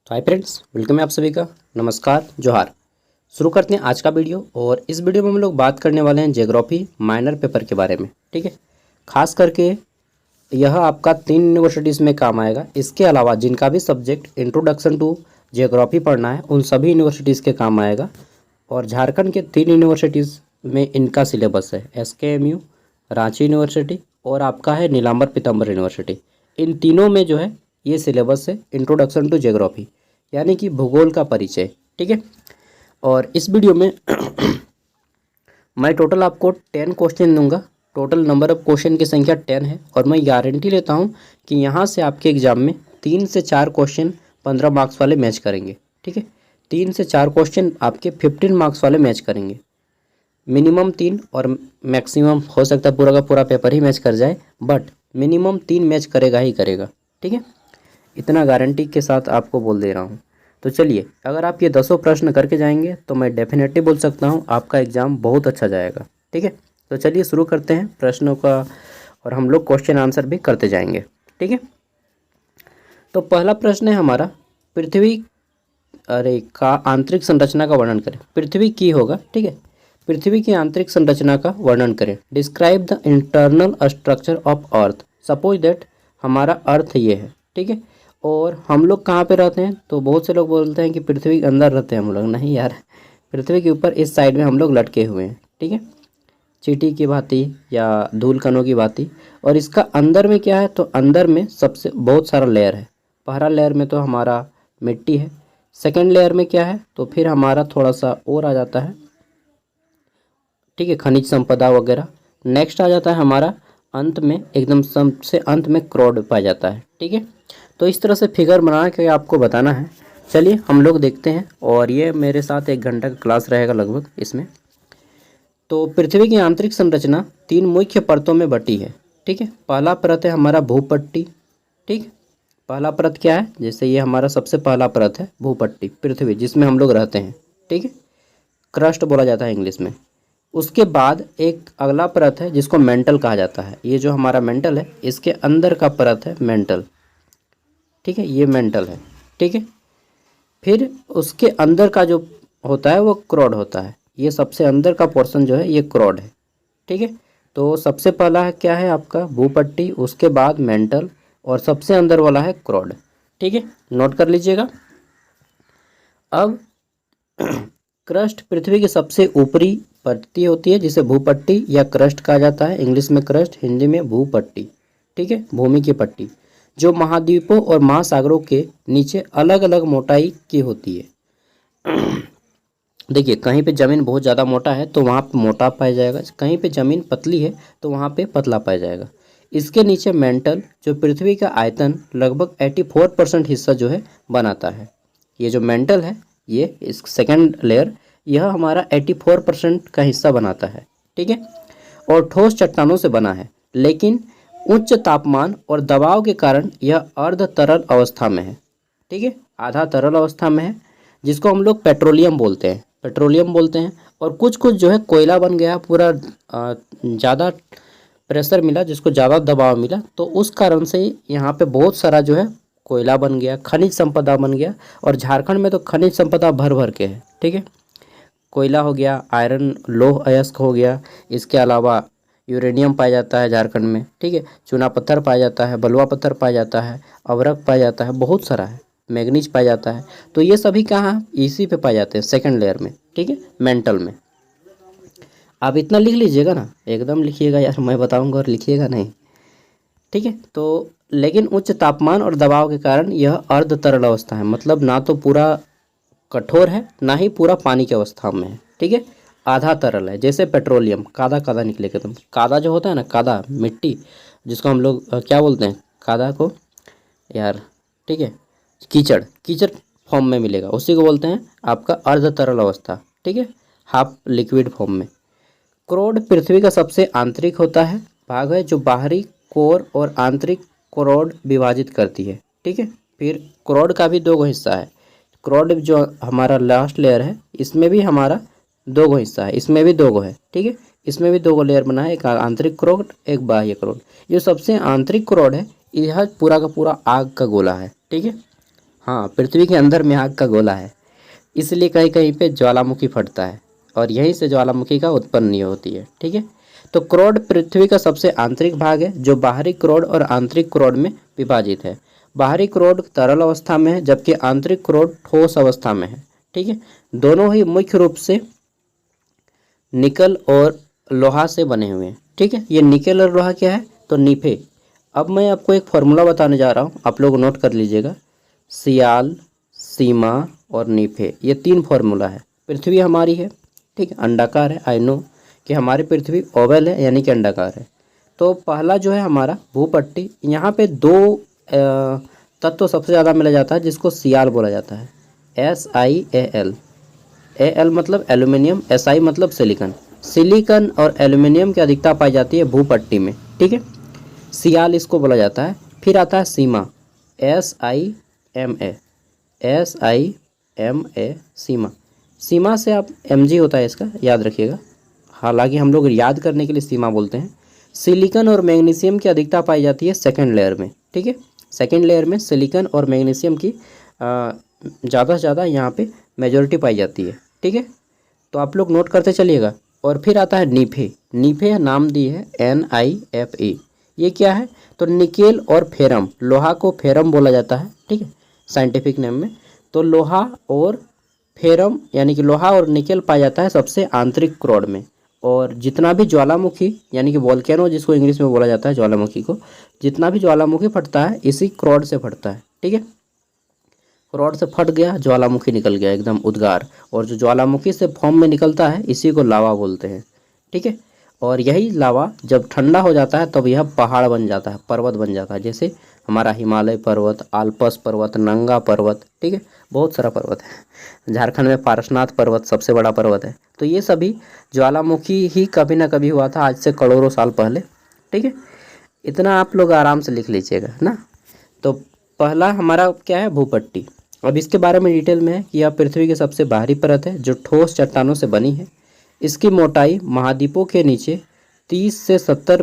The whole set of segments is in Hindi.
तो हाय फ्रेंड्स, वेलकम है आप सभी का। नमस्कार, जोहार। शुरू करते हैं आज का वीडियो। और इस वीडियो में हम लोग बात करने वाले हैं ज्योग्राफी माइनर पेपर के बारे में। ठीक है, खास करके यह आपका 3 यूनिवर्सिटीज़ में काम आएगा। इसके अलावा जिनका भी सब्जेक्ट इंट्रोडक्शन टू ज्योग्राफी पढ़ना है उन सभी यूनिवर्सिटीज़ के काम आएगा। और झारखंड के 3 यूनिवर्सिटीज़ में इनका सिलेबस है, SKMU, रांची यूनिवर्सिटी और आपका है नीलांबर पीताम्बर यूनिवर्सिटी। इन तीनों में जो है ये सिलेबस है इंट्रोडक्शन टू ज्योग्राफी, यानी कि भूगोल का परिचय। ठीक है, और इस वीडियो में मैं टोटल आपको 10 क्वेश्चन दूंगा। टोटल नंबर ऑफ क्वेश्चन की संख्या 10 है और मैं गारंटी लेता हूं कि यहां से आपके एग्जाम में 3 से 4 क्वेश्चन 15 मार्क्स वाले मैच करेंगे। ठीक है, 3 से 4 क्वेश्चन आपके 15 मार्क्स वाले मैच करेंगे। मिनिमम 3 और मैक्सिमम हो सकता है पूरा का पूरा पेपर ही मैच कर जाए, बट मिनिमम 3 मैच करेगा ही करेगा। ठीक है, इतना गारंटी के साथ आपको बोल दे रहा हूँ। तो चलिए, अगर आप ये 10 प्रश्न करके जाएंगे तो मैं डेफिनेटली बोल सकता हूँ आपका एग्ज़ाम बहुत अच्छा जाएगा। ठीक है, तो चलिए शुरू करते हैं प्रश्नों का और हम लोग क्वेश्चन आंसर भी करते जाएंगे। ठीक है, तो पहला प्रश्न है हमारा, पृथ्वी का आंतरिक संरचना का वर्णन करें। पृथ्वी की होगा। ठीक है, पृथ्वी की आंतरिक संरचना का वर्णन करें। Describe the internal structure of earth. Suppose that हमारा अर्थ ये है। ठीक है, और हम लोग कहाँ पे रहते हैं, तो बहुत से लोग बोलते हैं कि पृथ्वी के अंदर रहते हैं हम लोग। नहीं यार, पृथ्वी के ऊपर इस साइड में हम लोग लटके हुए हैं। ठीक है, चींटी की भांति या धूल कणों की भांति। और इसका अंदर में क्या है, तो अंदर में सबसे बहुत सारा लेयर है। पहला लेयर में तो हमारा मिट्टी है। सेकेंड लेयर में क्या है, तो फिर हमारा थोड़ा सा और आ जाता है। ठीक है, खनिज संपदा वगैरह। नेक्स्ट आ जाता है हमारा अंत में, एकदम सबसे अंत में क्रोड पाया जाता है। ठीक है, तो इस तरह से फिगर बना के आपको बताना है। चलिए हम लोग देखते हैं, और ये मेरे साथ 1 घंटा का क्लास रहेगा लगभग इसमें। तो पृथ्वी की आंतरिक संरचना 3 मुख्य परतों में बटी है। ठीक है, पहला परत है हमारा भूपट्टी। ठीक, पहला परत क्या है, जैसे ये हमारा सबसे पहला परत है भूपट्टी, पृथ्वी जिसमें हम लोग रहते हैं। ठीक है, क्रस्ट बोला जाता है इंग्लिश में। उसके बाद एक अगला परत है जिसको मेंटल कहा जाता है। ये जो हमारा मेंटल है, इसके अंदर का परत है मेंटल। ठीक है, ये मेंटल है। ठीक है, फिर उसके अंदर का जो होता है वो क्रोड होता है। ये सबसे अंदर का पोर्शन जो है ये क्रोड है। ठीक है, तो सबसे पहला है क्या है आपका भूपट्टी, उसके बाद मेंटल और सबसे अंदर वाला है क्रोड। ठीक है, नोट कर लीजिएगा। अब क्रस्ट पृथ्वी की सबसे ऊपरी पट्टी होती है जिसे भूपट्टी या क्रस्ट कहा जाता है। इंग्लिश में क्रस्ट, हिंदी में भूपट्टी। ठीक है, भूमि की पट्टी, जो महाद्वीपों और महासागरों के नीचे अलग अलग मोटाई की होती है। देखिए, कहीं पे ज़मीन बहुत ज़्यादा मोटा है तो वहाँ पे मोटा पाया जाएगा, कहीं पे ज़मीन पतली है तो वहाँ पे पतला पाया जाएगा। इसके नीचे मेंटल, जो पृथ्वी का आयतन लगभग 84% हिस्सा जो है बनाता है। ये जो मेंटल है, ये इस सेकेंड लेयर, यह हमारा 84% का हिस्सा बनाता है। ठीक है, और ठोस चट्टानों से बना है, लेकिन उच्च तापमान और दबाव के कारण यह अर्ध तरल अवस्था में है। ठीक है, आधा तरल अवस्था में है, जिसको हम लोग पेट्रोलियम बोलते हैं। पेट्रोलियम बोलते हैं। और कुछ कुछ जो है कोयला बन गया, पूरा ज़्यादा प्रेशर मिला, जिसको ज़्यादा दबाव मिला, तो उस कारण से यहाँ पे बहुत सारा जो है कोयला बन गया, खनिज संपदा बन गया। और झारखंड में तो खनिज संपदा भर भर के है। ठीक है, कोयला हो गया, आयरन लौह अयस्क हो गया, इसके अलावा यूरेनियम पाया जाता है झारखंड में। ठीक है, चूना पत्थर पाया जाता है, बलुआ पत्थर पाया जाता है, अवरक पाया जाता है, बहुत सारा है, मैग्नीज पाया जाता है। तो ये सभी कहाँ, इसी पे पाए जाते हैं, सेकंड लेयर में। ठीक है, मेंटल में। आप इतना लिख लीजिएगा ना, एकदम लिखिएगा यार, मैं बताऊंगा और लिखिएगा नहीं। ठीक है, तो लेकिन उच्च तापमान और दबाव के कारण यह अर्ध तरल अवस्था है, मतलब ना तो पूरा कठोर है ना ही पूरा पानी की अवस्था में है। ठीक है, आधा तरल है, जैसे पेट्रोलियम, कादा कादा निकलेगा तुम। कादा जो होता है ना, कादा मिट्टी, जिसको हम लोग क्या बोलते हैं, कादा को यार, ठीक है, कीचड़, कीचड़ फॉर्म में मिलेगा, उसी को बोलते हैं आपका अर्ध तरल अवस्था। ठीक है, हाफ लिक्विड फॉर्म में। क्रोड पृथ्वी का सबसे आंतरिक होता है भाग है, जो बाहरी कोर और आंतरिक क्रोड विभाजित करती है। ठीक है, फिर क्रोड का भी 2 हिस्सा है। क्रोड जो हमारा लास्ट लेयर है, इसमें भी हमारा 2 हिस्सा है, इसमें भी 2 है। ठीक है, इसमें भी 2 लेयर बना है, एक आंतरिक क्रोड, एक बाह्य क्रोड। जो सबसे आंतरिक क्रोड है, यह पूरा का पूरा आग का गोला है। ठीक है, हाँ, पृथ्वी के अंदर में आग का गोला है, इसलिए कहीं कहीं पे ज्वालामुखी फटता है और यहीं से ज्वालामुखी का उत्पन्न होती है। ठीक है, तो क्रोड पृथ्वी का सबसे आंतरिक भाग है जो बाहरी क्रोड और आंतरिक क्रोड में विभाजित है। बाहरी क्रोड तरल अवस्था में है जबकि आंतरिक क्रोड ठोस अवस्था में है। ठीक है, दोनों ही मुख्य रूप से निकल और लोहा से बने हुए हैं। ठीक है, ये निकल और लोहा क्या है, तो नीफे। अब मैं आपको एक फॉर्मूला बताने जा रहा हूँ, आप लोग नोट कर लीजिएगा। सियाल, सीमा और नीफे, ये 3 फॉर्मूला है। पृथ्वी हमारी है, ठीक है, अंडाकार है, आई नो कि हमारी पृथ्वी ओवल है यानी कि अंडाकार है। तो पहला जो है हमारा भूपट्टी, यहाँ पे 2 तत्व सबसे ज़्यादा मिला जाता है जिसको सियाल बोला जाता है, SiAl। Al मतलब एल्यूमिनियम, Si मतलब सिलिकॉन। सिलिकॉन और एल्यूमिनियम की अधिकता पाई जाती है भूपट्टी में। ठीक है, सियाल इसको बोला जाता है। फिर आता है सीमा, SIMA, सीमा। सीमा से आप Mg होता है इसका, याद रखिएगा, हालांकि हम लोग याद करने के लिए सीमा बोलते हैं। सिलिकॉन और मैग्नीशियम की अधिकता पाई जाती है सेकेंड लेयर में। ठीक है, सेकेंड लेयर में सिलिकॉन और मैग्नीशियम की ज़्यादा से ज़्यादा यहाँ पे मेजॉरिटी पाई जाती है। ठीक है, तो आप लोग नोट करते चलिएगा। और फिर आता है नीफे। नीफे नाम दी है NiFe। ये क्या है, तो निकेल और फेरम, लोहा को फेरम बोला जाता है। ठीक है, साइंटिफिक नेम में। तो लोहा और फेरम यानी कि लोहा और निकेल पाया जाता है सबसे आंतरिक क्रोड में। और जितना भी ज्वालामुखी यानी कि वोल्केनो जिसको इंग्लिश में बोला जाता है, ज्वालामुखी को, जितना भी ज्वालामुखी फटता है इसी क्रोड से फटता है। ठीक है, क्रोड से फट गया, ज्वालामुखी निकल गया एकदम उद्गार, और जो ज्वालामुखी से फॉर्म में निकलता है इसी को लावा बोलते हैं। ठीक है, और यही लावा जब ठंडा हो जाता है तब यह पहाड़ बन जाता है, पर्वत बन जाता है, जैसे हमारा हिमालय पर्वत, आल्पस पर्वत, नंगा पर्वत। ठीक है, बहुत सारा पर्वत है। झारखंड में पारसनाथ पर्वत सबसे बड़ा पर्वत है। तो ये सभी ज्वालामुखी ही कभी ना कभी हुआ था, आज से करोड़ों साल पहले। ठीक है, इतना आप लोग आराम से लिख लीजिएगा ना। तो पहला हमारा क्या है, भूपट्टी। अब इसके बारे में डिटेल में है कि यह पृथ्वी की सबसे बाहरी परत है जो ठोस चट्टानों से बनी है। इसकी मोटाई महाद्वीपों के नीचे 30 से 70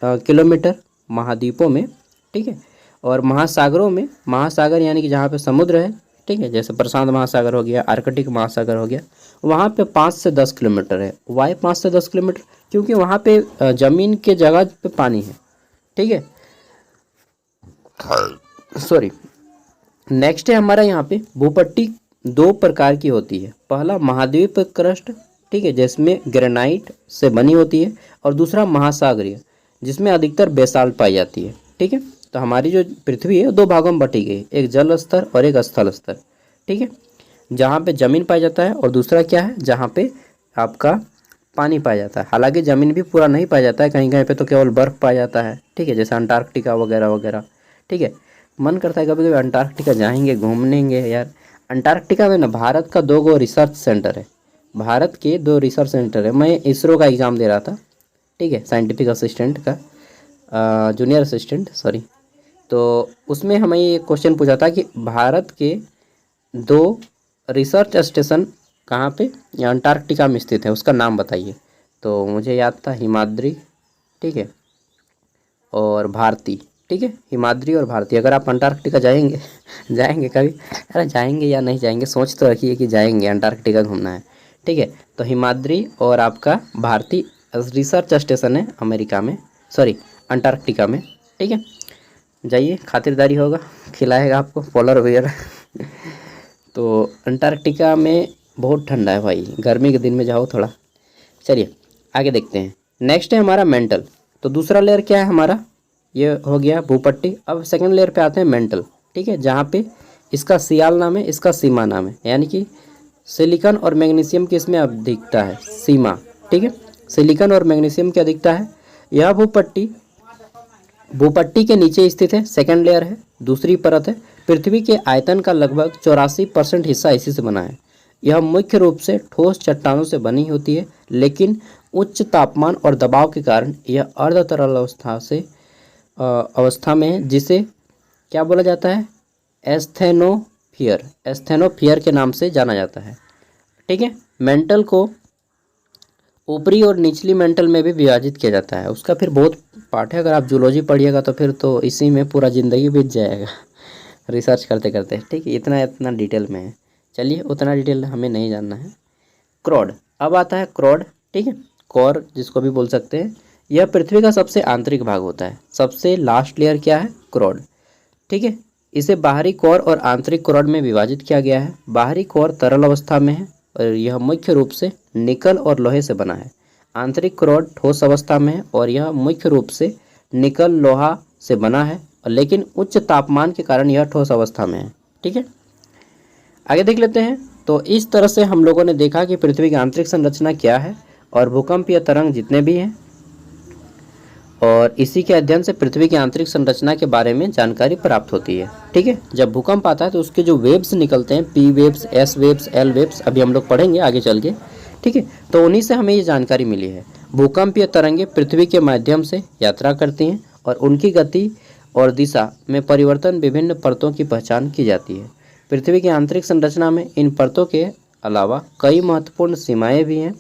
किलोमीटर महाद्वीपों में। ठीक है, और महासागरों में, महासागर यानी कि जहाँ पे समुद्र है, ठीक है, जैसे प्रशांत महासागर हो गया, आर्कटिक महासागर हो गया, वहाँ पे 5 से 10 किलोमीटर है। वाई 5 से 10 किलोमीटर, क्योंकि वहाँ पे ज़मीन के जगह पे पानी है। ठीक है, सॉरी। नेक्स्ट है हमारा यहाँ पे भूपट्टी 2 प्रकार की होती है। पहला महाद्वीप क्रस्ट, ठीक है, जिसमें ग्रेनाइट से बनी होती है, और दूसरा महासागरीय जिसमें अधिकतर बेसाल्ट पाई जाती है। ठीक है, तो हमारी जो पृथ्वी है 2 भागों में बटी गई, एक जल स्तर और एक स्थल स्तर। ठीक है, जहाँ पे ज़मीन पाया जाता है, और दूसरा क्या है, जहाँ पे आपका पानी पाया जाता है। हालांकि ज़मीन भी पूरा नहीं पाया जाता है, कहीं कहीं पे तो केवल बर्फ़ पाया जाता है। ठीक है, जैसे अंटार्कटिका वगैरह वगैरह। ठीक है, मन करता है कभी कभी अंटार्कटिका जाएंगे, घूमनेंगे यार। अंटार्कटिका में ना भारत का 2 रिसर्च सेंटर है, भारत के 2 रिसर्च सेंटर है। मैं इसरो का एग्ज़ाम दे रहा था, ठीक है, साइंटिफिक असिस्टेंट का, जूनियर असिस्टेंट, सॉरी। तो उसमें हमें ये क्वेश्चन पूछा था कि भारत के 2 रिसर्च स्टेशन कहाँ पे, या अंटार्कटिका में स्थित है, उसका नाम बताइए। तो मुझे याद था हिमाद्री, ठीक है, और भारती। ठीक है, हिमाद्री और भारती। अगर आप अंटार्कटिका जाएंगे जाएंगे कभी, अरे जाएंगे या नहीं जाएंगे, सोच तो रखिए कि जाएंगे, अंटार्कटिका घूमना है। ठीक है, तो हिमाद्री और आपका भारती रिसर्च स्टेशन है अमेरिका में, सॉरी अंटार्कटिका में। ठीक है, जाइए, खातिरदारी होगा, खिलाएगा आपको पोलर बियर तो अंटार्कटिका में बहुत ठंडा है भाई, गर्मी के दिन में जाओ थोड़ा। चलिए आगे देखते हैं। नेक्स्ट है हमारा मेंटल। तो दूसरा लेयर क्या है हमारा, ये हो गया भूपट्टी। अब सेकंड लेयर पे आते हैं मेंटल। ठीक है, जहाँ पे इसका सियाल नाम है, इसका सीमा नाम है, यानी कि सिलिकॉन और मैग्नीशियम की इसमें अधिकता है, सीमा। ठीक है, सिलिकॉन और मैग्नीशियम की अधिकता है। यह भूपट्टी के नीचे स्थित है, सेकंड लेयर है, दूसरी परत है। पृथ्वी के आयतन का लगभग 84% हिस्सा इसी से बना है। यह मुख्य रूप से ठोस चट्टानों से बनी होती है, लेकिन उच्च तापमान और दबाव के कारण यह अर्ध तरल अवस्था में है, जिसे क्या बोला जाता है, एस्थेनोफियर के नाम से जाना जाता है। ठीक है, मेंटल को ऊपरी और निचली मेंटल में भी विभाजित किया जाता है। उसका फिर बहुत पार्ट है, अगर आप जूलॉजी पढ़िएगा तो फिर तो इसी में पूरा ज़िंदगी बीत जाएगा। रिसर्च करते करते, ठीक है, इतना इतना डिटेल में है। चलिए, उतना डिटेल हमें नहीं जानना है। क्रोड, अब आता है क्रोड, ठीक है, कोर जिसको भी बोल सकते हैं। यह पृथ्वी का सबसे आंतरिक भाग होता है। सबसे लास्ट लेयर क्या है? क्रोड, ठीक है। इसे बाहरी कोर और आंतरिक क्रोड में विभाजित किया गया है। बाहरी कोर तरल अवस्था में है और यह मुख्य रूप से निकल और लोहे से बना है। आंतरिक क्रोड ठोस अवस्था में है और यह मुख्य रूप से निकल लोहा से बना है, लेकिन उच्च तापमान के कारण यह ठोस अवस्था में है, ठीक है। आगे देख लेते हैं। तो इस तरह से हम लोगों ने देखा कि पृथ्वी की आंतरिक संरचना क्या है और भूकंपीय तरंग जितने भी हैं, और इसी के अध्ययन से पृथ्वी की आंतरिक संरचना के बारे में जानकारी प्राप्त होती है, ठीक है। जब भूकंप आता है तो उसके जो वेव्स निकलते हैं, P waves, S waves, L waves, अभी हम लोग पढ़ेंगे आगे चल के, ठीक है। तो उन्हीं से हमें ये जानकारी मिली है। भूकंपीय तरंगें पृथ्वी के माध्यम से यात्रा करती हैं और उनकी गति और दिशा में परिवर्तन विभिन्न परतों की पहचान की जाती है। पृथ्वी की आंतरिक संरचना में इन परतों के अलावा कई महत्वपूर्ण सीमाएं भी हैं,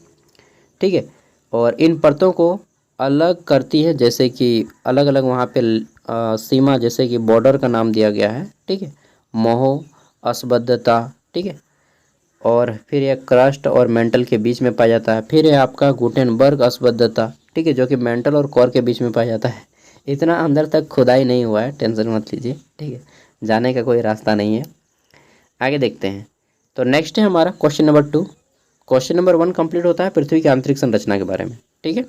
ठीक है, और इन परतों को अलग करती है, जैसे कि अलग अलग वहाँ पे सीमा, जैसे कि बॉर्डर का नाम दिया गया है, ठीक है, मोह, असंबद्धता, ठीक है, और फिर यह क्रस्ट और मेंटल के बीच में पाया जाता है। फिर है आपका गुटेनबर्ग असंबद्धता, ठीक है, जो कि मेंटल और कोर के बीच में पाया जाता है। इतना अंदर तक खुदाई नहीं हुआ है, टेंशन मत लीजिए, ठीक है, जाने का कोई रास्ता नहीं है। आगे देखते हैं। तो नेक्स्ट है हमारा question number 2। Question number 1 complete होता है पृथ्वी की आंतरिक संरचना के बारे में, ठीक है।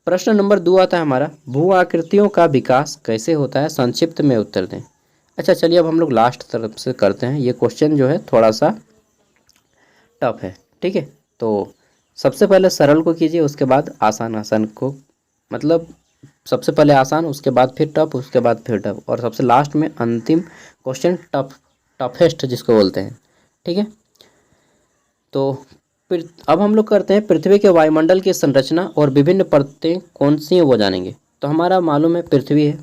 प्रश्न नंबर 2 आता है हमारा, भू आकृतियों का विकास कैसे होता है, संक्षिप्त में उत्तर दें। अच्छा चलिए, अब हम लोग लास्ट तरफ से करते हैं। ये क्वेश्चन जो है थोड़ा सा टफ है, ठीक है। तो सबसे पहले सरल को कीजिए, उसके बाद आसान आसान को, मतलब सबसे पहले आसान, उसके बाद फिर टफ, उसके बाद फिर टफ, और सबसे लास्ट में अंतिम क्वेश्चन टफेस्ट जिसको बोलते हैं, ठीक है। तो फिर अब हम लोग करते हैं पृथ्वी के वायुमंडल की संरचना और विभिन्न परतें कौन सी हैं वो जानेंगे। तो हमारा मालूम है पृथ्वी है,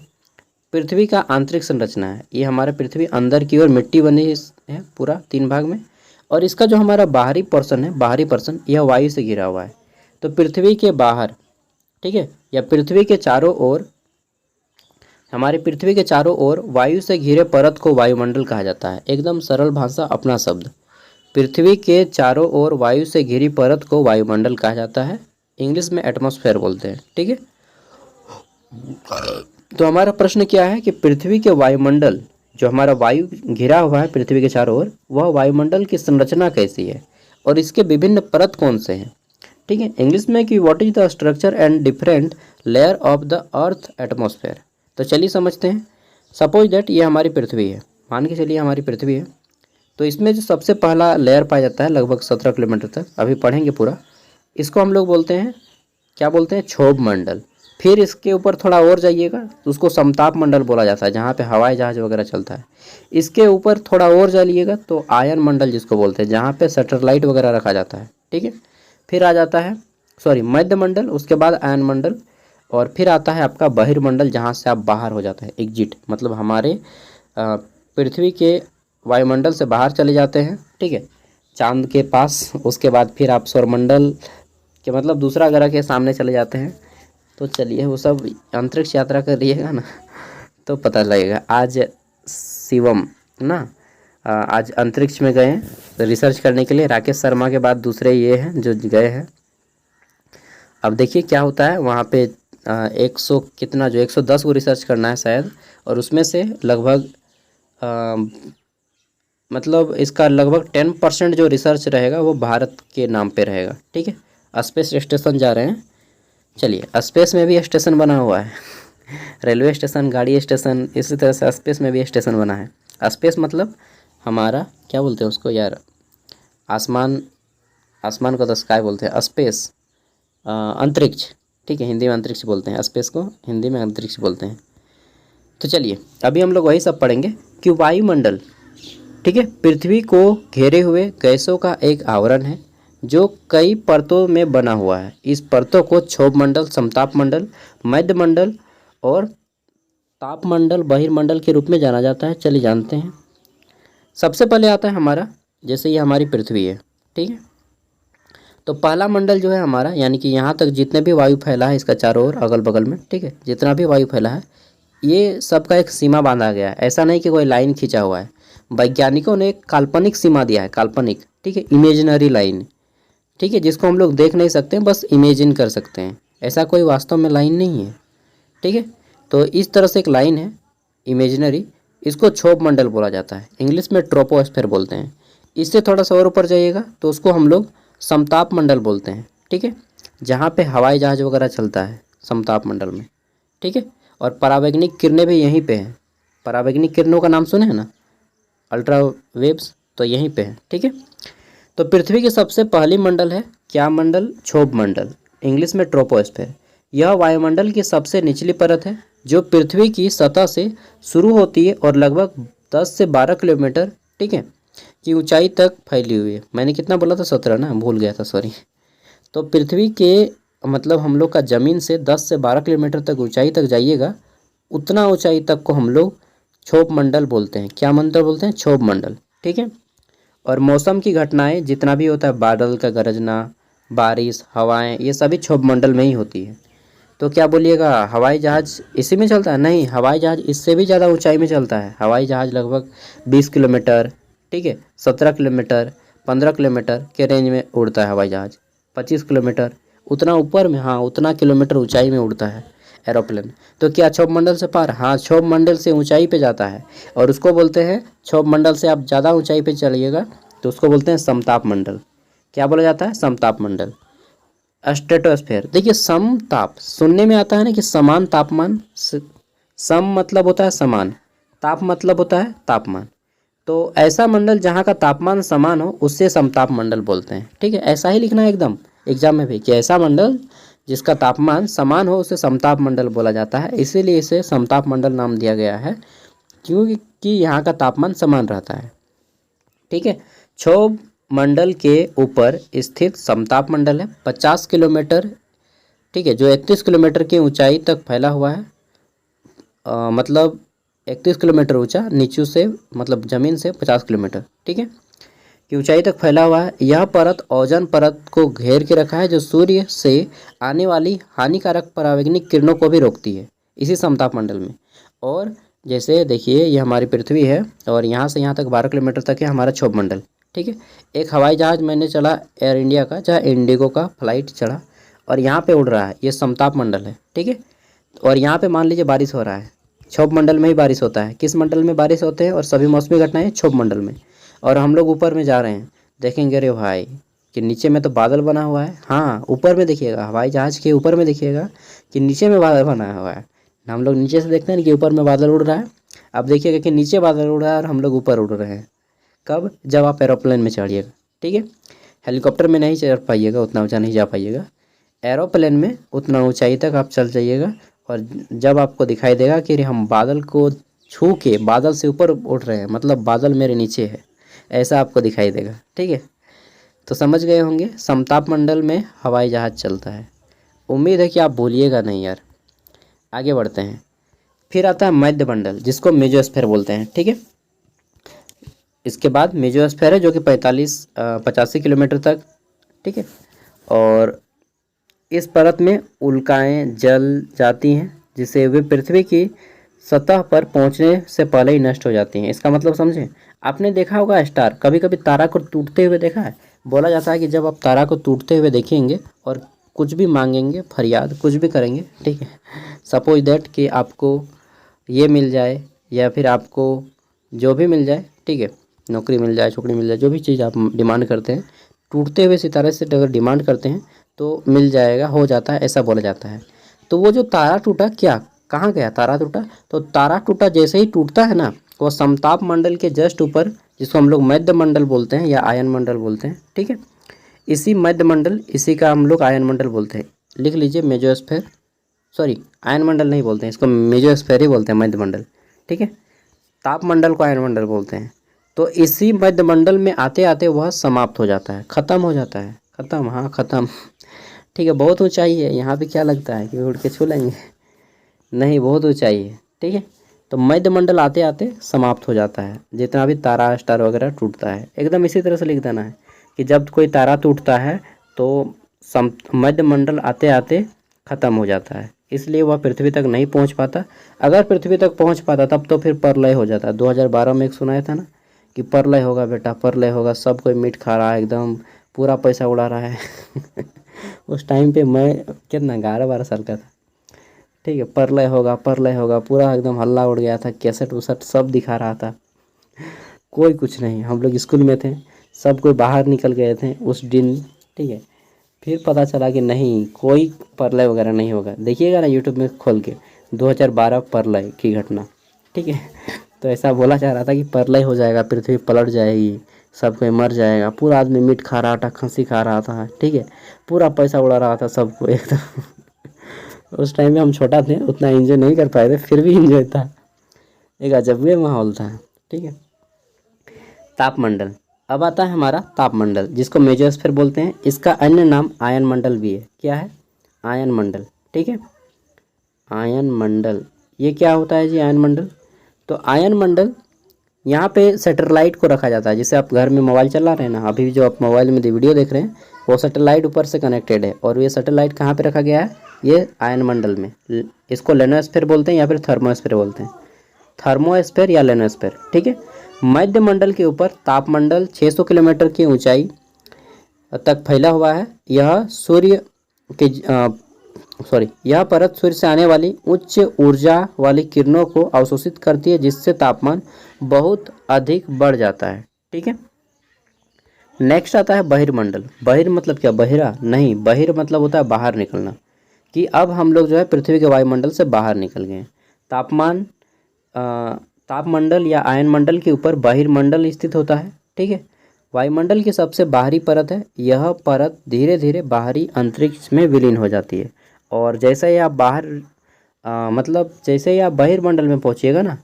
पृथ्वी का आंतरिक संरचना है। ये हमारा पृथ्वी अंदर की ओर मिट्टी बनी है पूरा 3 भाग में, और इसका जो हमारा बाहरी पोर्शन है, बाहरी पोर्शन, यह वायु से घिरा हुआ है। तो पृथ्वी के बाहर, ठीक है, या पृथ्वी के चारों ओर, हमारी पृथ्वी के चारों ओर वायु से घिरे परत को वायुमंडल कहा जाता है। एकदम सरल भाषा, अपना शब्द, पृथ्वी के चारों ओर वायु से घिरी परत को वायुमंडल कहा जाता है। इंग्लिश में एटमॉस्फेयर बोलते हैं, ठीक है। तो हमारा प्रश्न क्या है कि पृथ्वी के वायुमंडल, जो हमारा वायु घिरा हुआ है पृथ्वी के चारों ओर, वह वायुमंडल की संरचना कैसी है और इसके विभिन्न परत कौन से हैं, ठीक है। इंग्लिश में कि what is the structure and different layer of the earth atmosphere. तो चलिए समझते हैं। सपोज दैट ये हमारी पृथ्वी है, मान के चलिए हमारी पृथ्वी है। तो इसमें जो सबसे पहला लेयर पाया जाता है लगभग 17 किलोमीटर तक, अभी पढ़ेंगे पूरा, इसको हम लोग बोलते हैं, क्या बोलते हैं, क्षोभ मंडल। फिर इसके ऊपर थोड़ा और जाइएगा तो उसको समताप मंडल बोला जाता है, जहाँ पे हवाई जहाज वगैरह चलता है। इसके ऊपर थोड़ा और जाइएगा तो आयन मंडल जिसको बोलते हैं, जहाँ पे सैटेलाइट वगैरह रखा जाता है, ठीक है। फिर आ जाता है मध्य मंडल, उसके बाद आयन मंडल, और फिर आता है आपका बहिर्मंडल, जहाँ से आप बाहर हो जाता है, एग्जिट, मतलब हमारे पृथ्वी के वायुमंडल से बाहर चले जाते हैं, ठीक है, चांद के पास। उसके बाद फिर आप सौरमंडल के, मतलब दूसरा ग्रह के सामने चले जाते हैं। तो चलिए, वो सब अंतरिक्ष यात्रा कर रहिएगा ना तो पता लगेगा। आज शिवम ना आज अंतरिक्ष में गए हैं रिसर्च करने के लिए। राकेश शर्मा के बाद दूसरे ये हैं जो गए हैं। अब देखिए क्या होता है वहाँ पे 100 कितना, जो 110 को रिसर्च करना है शायद, और उसमें से लगभग मतलब इसका लगभग 10% जो रिसर्च रहेगा वो भारत के नाम पे रहेगा, ठीक है। स्पेस स्टेशन जा रहे हैं। चलिए, स्पेस में भी स्टेशन बना हुआ है रेलवे स्टेशन, गाड़ी स्टेशन, इसी तरह से स्पेस में भी स्टेशन बना है। स्पेस मतलब हमारा क्या बोलते हैं उसको यार, आसमान, आसमान को तो स्काई बोलते हैं, स्पेस अंतरिक्ष, ठीक है, हिंदी में अंतरिक्ष बोलते हैं, स्पेस को हिंदी में अंतरिक्ष बोलते हैं। तो चलिए, अभी हम लोग वही सब पढ़ेंगे कि वायुमंडल, ठीक है, पृथ्वी को घेरे हुए गैसों का एक आवरण है जो कई परतों में बना हुआ है। इस परतों को क्षोभ मंडल, समताप मंडल, मध्य मंडल और तापमंडल, बहिर्मंडल के रूप में जाना जाता है। चलिए जानते हैं। सबसे पहले आता है हमारा, जैसे ये हमारी पृथ्वी है, ठीक है। तो पहला मंडल जो है हमारा, यानी कि यहाँ तक जितने भी वायु फैला है इसका चारों ओर अगल बगल में, ठीक है, जितना भी वायु फैला है, ये सबका एक सीमा बांधा गया है, ऐसा नहीं कि कोई लाइन खींचा हुआ है। वैज्ञानिकों ने एक काल्पनिक सीमा दिया है, काल्पनिक, ठीक है, इमेजिनरी लाइन, ठीक है, जिसको हम लोग देख नहीं सकते, बस इमेजिन कर सकते हैं। ऐसा कोई वास्तव में लाइन नहीं है, ठीक है। तो इस तरह से एक लाइन है इमेजिनरी, इसको क्षोभ मंडल बोला जाता है, इंग्लिश में ट्रोपोस्फेयर बोलते हैं। इससे थोड़ा सा और ऊपर जाइएगा तो उसको हम लोग समताप मंडल बोलते हैं, ठीक है, जहाँ पे हवाई जहाज़ वगैरह चलता है समताप मंडल में, ठीक है। और परावैंगनिक किरणें भी यहीं पे हैं, परावैंगनिक किरणों का नाम सुने हैं ना, अल्ट्रा वेव्स, तो यहीं पे है, ठीक है। तो पृथ्वी की सबसे पहली मंडल है क्या मंडल? क्षोभ मंडल, इंग्लिश में ट्रोपोस्फेयर। यह वायुमंडल की सबसे निचली परत है जो पृथ्वी की सतह से शुरू होती है और लगभग 10 से 12 किलोमीटर, ठीक है, की ऊंचाई तक फैली हुई है। मैंने कितना बोला था? 17 ना, भूल गया था, सॉरी। तो पृथ्वी के मतलब हम लोग का ज़मीन से 10 से 12 किलोमीटर तक ऊंचाई तक जाइएगा, उतना ऊंचाई तक को हम लोग क्षोभ मंडल बोलते हैं। क्या मंडल बोलते हैं? क्षोभ मंडल, ठीक है। और मौसम की घटनाएं जितना भी होता है, बादल का गरजना, बारिश, हवाएं, ये सभी क्षोभ मंडल में ही होती है। तो क्या बोलिएगा, हवाई जहाज़ इसी में चलता है? नहीं, हवाई जहाज़ इससे भी ज़्यादा ऊंचाई में चलता है। हवाई जहाज़ लगभग 20 किलोमीटर, ठीक है, 17 किलोमीटर, 15 किलोमीटर के रेंज में उड़ता है हवाई जहाज़, 25 किलोमीटर, उतना ऊपर में, हाँ, उतना किलोमीटर ऊंचाई में उड़ता है एरोप्लेन। तो क्या क्षोभ मंडल से पार? हाँ, क्षोभ मंडल से ऊंचाई पे जाता है, और उसको बोलते हैं, क्षोभ मंडल से आप ज़्यादा ऊंचाई पे चलिएगा तो उसको बोलते हैं समताप मंडल। क्या बोला जाता है? समताप मंडल। स्ट्रेटोस्फेयर, देखिए समताप सुनने में आता है ना कि समान तापमान, सम मतलब होता है समान, ताप मतलब होता है तापमान। तो ऐसा मंडल जहाँ का तापमान समान हो उससे समताप मंडल बोलते हैं, ठीक है। ऐसा ही लिखना है एकदम एग्जाम में भी कि ऐसा मंडल जिसका तापमान समान हो उसे समताप मंडल बोला जाता है। इसीलिए इसे समताप मंडल नाम दिया गया है, क्योंकि यहाँ का तापमान समान रहता है, ठीक है। क्षोभ मंडल के ऊपर स्थित समताप मंडल है 50 किलोमीटर, ठीक है, जो 31 किलोमीटर की ऊंचाई तक फैला हुआ है। मतलब 31 किलोमीटर ऊंचा, नीचे से मतलब ज़मीन से 50 किलोमीटर, ठीक है, की ऊंचाई तक फैला हुआ है। यह परत ओजोन परत को घेर के रखा है जो सूर्य से आने वाली हानिकारक परावैंगनिक किरणों को भी रोकती है इसी समताप मंडल में। और जैसे देखिए ये हमारी पृथ्वी है और यहाँ से यहाँ तक 12 किलोमीटर तक है हमारा क्षोभ मंडल, ठीक है। एक हवाई जहाज़ मैंने चला एयर इंडिया का, जहाँ इंडिगो का फ्लाइट चढ़ा और यहाँ पे उड़ रहा है, ये समताप मंडल है, ठीक है। और यहाँ पे मान लीजिए बारिश हो रहा है, क्षोभ मंडल में ही बारिश होता है। किस मंडल में बारिश होते हैं और सभी मौसमी घटनाएं? क्षोभ मंडल में। और हम लोग ऊपर में जा रहे हैं, देखेंगे अरे भाई कि नीचे में तो बादल बना हुआ है। हाँ, ऊपर में देखिएगा, हवाई जहाज़ के ऊपर में देखिएगा कि नीचे में बादल बना हुआ है। हम लोग नीचे से देखते हैं कि ऊपर में बादल उड़ रहा है, अब देखिएगा कि नीचे बादल उड़ रहा है और हम लोग ऊपर उड़ रहे हैं। कब? जब आप एरोप्लेन में चढ़िएगा, ठीक है। हेलीकॉप्टर में नहीं चढ़ पाइएगा, उतना ऊंचा नहीं जा पाइएगा। एरोप्लेन में उतना ऊंचाई तक आप चल जाइएगा और जब आपको दिखाई देगा कि हम बादल को छू के बादल से ऊपर उड़ रहे हैं, मतलब बादल मेरे नीचे है, ऐसा आपको दिखाई देगा, ठीक है। तो समझ गए होंगे समताप मंडल में हवाई जहाज़ चलता है। उम्मीद है कि आप भूलिएगा नहीं यार। आगे बढ़ते हैं। फिर आता है मध्य मंडल, जिसको मेसोस्फीयर बोलते हैं, ठीक है। इसके बाद मेसोस्फीयर है जो कि 85 किलोमीटर तक, ठीक है। और इस परत में उल्काएं जल जाती हैं जिससे वे पृथ्वी की सतह पर पहुंचने से पहले ही नष्ट हो जाती हैं। इसका मतलब समझें, आपने देखा होगा स्टार, कभी कभी तारा को टूटते हुए देखा है। बोला जाता है कि जब आप तारा को टूटते हुए देखेंगे और कुछ भी मांगेंगे, फरियाद कुछ भी करेंगे, ठीक है, सपोज दैट कि आपको ये मिल जाए या फिर आपको जो भी मिल जाए, ठीक है, नौकरी मिल जाए, छोकरी मिल जाए, जो भी चीज़ आप डिमांड करते हैं, टूटते हुए सितारे से अगर डिमांड करते हैं तो मिल जाएगा, हो जाता है, ऐसा बोला जाता है। तो वो जो तारा टूटा, क्या कहाँ गया तारा टूटा? तो तारा टूटा जैसे ही टूटता है ना, वो समताप मंडल के जस्ट ऊपर, जिसको हम लोग मध्य मंडल बोलते हैं या आयन मंडल बोलते हैं, ठीक है, इसी मध्य मंडल, इसी का हम लोग आयन मंडल बोलते हैं। लिख लीजिए मेसोस्फीयर, सॉरी आयन मंडल नहीं बोलते हैं इसको, मेसोस्फीयर ही बोलते हैं, मध्य मंडल, ठीक है। ताप मंडल को आयन मंडल बोलते हैं। तो इसी मध्य मंडल में आते आते वह समाप्त हो जाता है, ख़त्म हो जाता है, ख़त्म, हाँ ख़त्म, ठीक है। बहुत ऊंचाई है, यहाँ पे क्या लगता है कि उड़ के छू लेंगे? नहीं, बहुत ऊंचाई है, ठीक है। तो मध्य मंडल आते आते समाप्त हो जाता है, जितना भी तारा स्टार वगैरह टूटता है। एकदम इसी तरह से लिख देना है कि जब कोई तारा टूटता है तो मध्य मंडल आते आते ख़त्म हो जाता है, इसलिए वह पृथ्वी तक नहीं पहुंच पाता। अगर पृथ्वी तक पहुंच पाता तब तो फिर प्रलय हो जाता। 2012 में एक सुनाया था ना कि प्रलय होगा बेटा, प्रलय होगा, सब कोई मीट खा रहा है, एकदम पूरा पैसा उड़ा रहा है। उस टाइम पे मैं कितना 11-12 साल का था, ठीक है। प्रलय होगा, प्रलय होगा, पूरा एकदम हल्ला उड़ गया था, कैसेट वसेट सब दिखा रहा था। कोई कुछ नहीं, हम लोग स्कूल में थे, सब कोई बाहर निकल गए थे उस दिन, ठीक है। फिर पता चला कि नहीं, कोई प्रलय वगैरह नहीं होगा। देखिएगा ना यूट्यूब में खोल के 2012 प्रलय की घटना, ठीक है। तो ऐसा बोला जा रहा था कि प्रलय हो जाएगा, पृथ्वी पलट जाएगी, सब कोई मर जाएगा, पूरा आदमी मीट खा रहा था, खस्सी खा रहा था, ठीक है, पूरा पैसा उड़ा रहा था सबको एकदम। उस टाइम में हम छोटा थे, उतना एंजॉय नहीं कर पाए थे, फिर भी एंजॉय था, एक अजब माहौल था, ठीक है। तापमंडल, अब आता है हमारा तापमंडल, जिसको मेजोस्फीयर बोलते हैं। इसका अन्य नाम आयन मंडल भी है। क्या है? आयन मंडल, ठीक है। आयन मंडल, ये क्या होता है जी आयन मंडल? तो आयन मंडल, यहाँ पे सैटेलाइट को रखा जाता है। जैसे आप घर में मोबाइल चला रहे हैं ना, अभी जो आप मोबाइल में वीडियो देख रहे हैं, वो सैटेलाइट ऊपर से कनेक्टेड है, और ये सैटेलाइट कहाँ पे रखा गया है? ये आयन मंडल में। इसको लेनोस्फीयर बोलते हैं या फिर थर्मोस्फीयर बोलते हैं, थर्मोस्फीयर या लेनोस्फीयर, ठीक है। मध्य मंडल के ऊपर तापमंडल 600 किलोमीटर की ऊंचाई तक फैला हुआ है। यह सूर्य के यह परत सूर्य से आने वाली उच्च ऊर्जा वाली किरणों को अवशोषित करती है, जिससे तापमान बहुत अधिक बढ़ जाता है, ठीक है। नेक्स्ट आता है बहिर्मंडल। बहिर मतलब क्या? बहिरा नहीं, बहिर मतलब होता है बाहर निकलना, कि अब हम लोग जो है पृथ्वी के वायुमंडल से बाहर निकल गए हैं। तापमंडल या आयन मंडल के ऊपर बहिर्मंडल स्थित होता है, ठीक है। वायुमंडल की सबसे बाहरी परत है। यह परत धीरे धीरे बाहरी अंतरिक्ष में विलीन हो जाती है, और जैसे ही आप जैसे ही आप बहिर्मंडल में पहुंचिएगा ना,